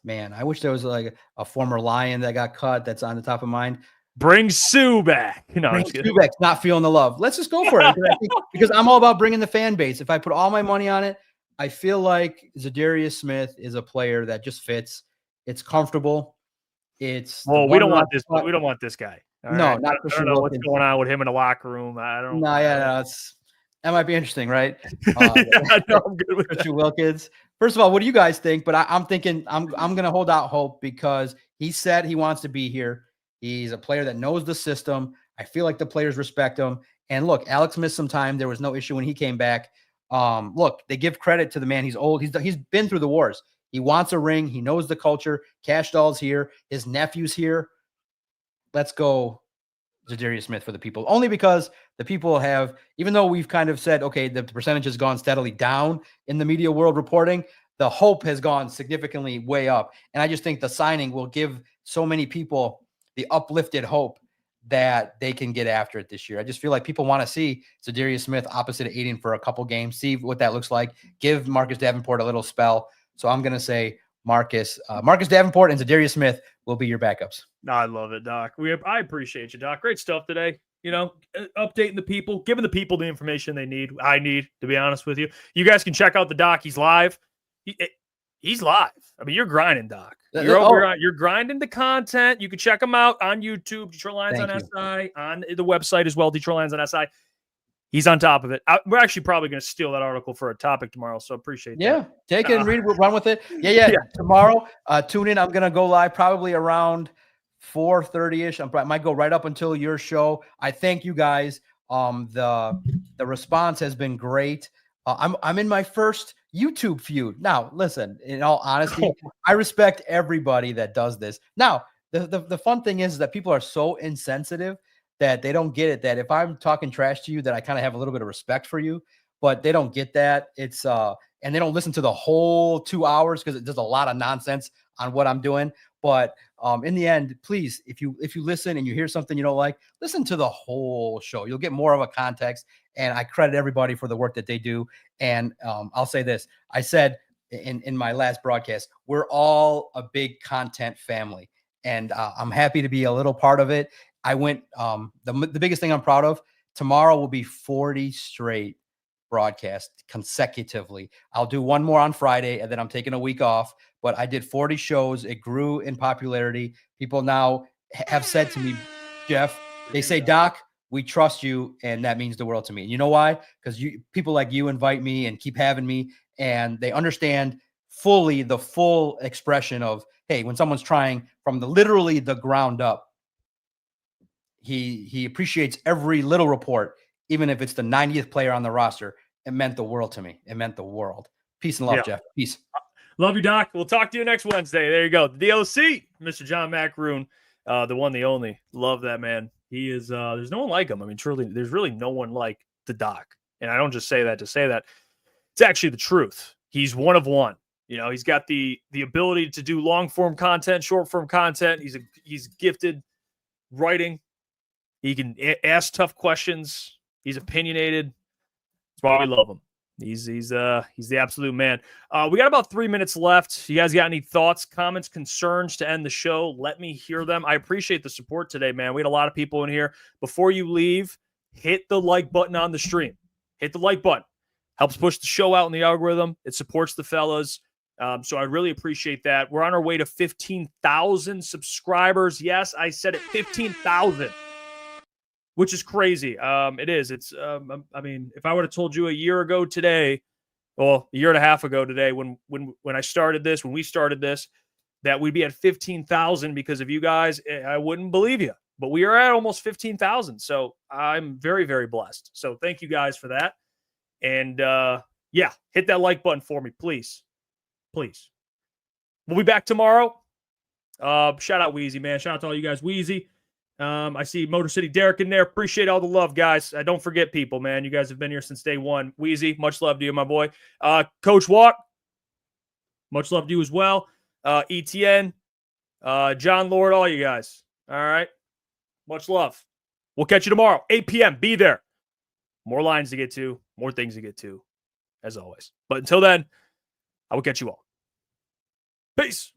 Man, I wish there was like a former Lion that got cut that's on the top of mind. Bring Sue back. Bring Sue back. Not feeling the love. Let's just go for it. Because I'm all about bringing the fan base. If I put all my money on it, I feel like Zidarius Smith is a player that just fits. It's comfortable. We don't want this. We don't want this guy. All right? Not I don't know what's going on with him in the locker room. I don't. No, that might be interesting, right? I'm good with Christian Wilkins. First of all, what do you guys think? But I'm thinking I'm going to hold out hope because he said he wants to be here. He's a player that knows the system. I feel like the players respect him. And look, Alex missed some time. There was no issue when he came back. Look, they give credit to the man. He's old. He's been through the wars. He wants a ring. He knows the culture. Cash Doll's here. His nephew's here. Let's go Zidarius Smith for the people. Only because the people have, even though we've kind of said, okay, the percentage has gone steadily down in the media world reporting, the hope has gone significantly way up. And I just think the signing will give so many people the uplifted hope that they can get after it this year. I just feel like people want to see Zidarius Smith opposite of Aiden for a couple games, see what that looks like, give Marcus Davenport a little spell. So I'm going to say Marcus Davenport and Zidarius Smith will be your backups. No, I love it, Doc. I appreciate you, Doc. Great stuff today. Updating the people, giving the people the information they need. I need, to be honest with you. You guys can check out the Doc. He's live. He's live. I mean, you're grinding, Doc. You're grinding the content. You can check him out on YouTube, Detroit Lions on SI, on the website as well, Detroit Lions on SI. He's on top of it. We're actually probably going to steal that article for a topic tomorrow, so appreciate that. Yeah, take it and read it. We'll run with it. Yeah. Tomorrow, tune in. I'm going to go live probably around 4:30-ish. I might go right up until your show. I thank you guys. The response has been great. I'm in my first YouTube feud. Now, listen, in all honesty, I respect everybody that does this. Now, the fun thing is that people are so insensitive that they don't get it, that if I'm talking trash to you, that I kind of have a little bit of respect for you, but they don't get that. It's and they don't listen to the whole 2 hours because there's a lot of nonsense on what I'm doing. But in the end, please, if you listen and you hear something you don't like, listen to the whole show. You'll get more of a context. And I credit everybody for the work that they do. And I'll say this. I said in my last broadcast, we're all a big content family. And I'm happy to be a little part of it. I went the biggest thing I'm proud of, tomorrow will be 40 straight broadcasts consecutively. I'll do one more on Friday, and then I'm taking a week off. But I did 40 shows. It grew in popularity. People now have said to me, Jeff, they say, Doc, we trust you, and that means the world to me. And you know why? Because people like you invite me and keep having me, and they understand fully the full expression of, hey, when someone's trying from literally the ground up, he appreciates every little report, even if it's the 90th player on the roster. It meant the world to me. It meant the world. Peace and love, Jeff. Peace. Love you, Doc. We'll talk to you next Wednesday. There you go. The DOC, Mr. John Maakaron, the one, the only. Love that man. He is. There's no one like him. I mean, truly, there's really no one like the Doc. And I don't just say that to say that. It's actually the truth. He's one of one. He's got the ability to do long form content, short form content. He's gifted writing. He can ask tough questions. He's opinionated. That's why we love him. He's the absolute man. We got about 3 minutes left. You guys got any thoughts, comments, concerns to end the show? Let me hear them. I appreciate the support today, man. We had a lot of people in here. Before you leave, hit the like button on the stream. Hit the like button. Helps push the show out in the algorithm. It supports the fellas. So I really appreciate that. We're on our way to 15,000 subscribers. Yes, I said it, 15,000. Which is crazy. It is. It's. I mean, if I would have told you a year ago today, well, a year and a half ago today, when I started this, when we started this, that we'd be at 15,000 because of you guys, I wouldn't believe you. But we are at almost 15,000. So I'm very, very blessed. So thank you guys for that. And hit that like button for me, please. Please. We'll be back tomorrow. Shout out Wheezy, man. Shout out to all you guys. Wheezy. I see Motor City Derek in there. Appreciate all the love, guys. Don't forget people, man. You guys have been here since day one. Wheezy, much love to you, my boy. Coach Walk, much love to you as well. ETN, John Lord, all you guys. All right. Much love. We'll catch you tomorrow, 8 p.m. Be there. More lines to get to, more things to get to, as always. But until then, I will catch you all. Peace.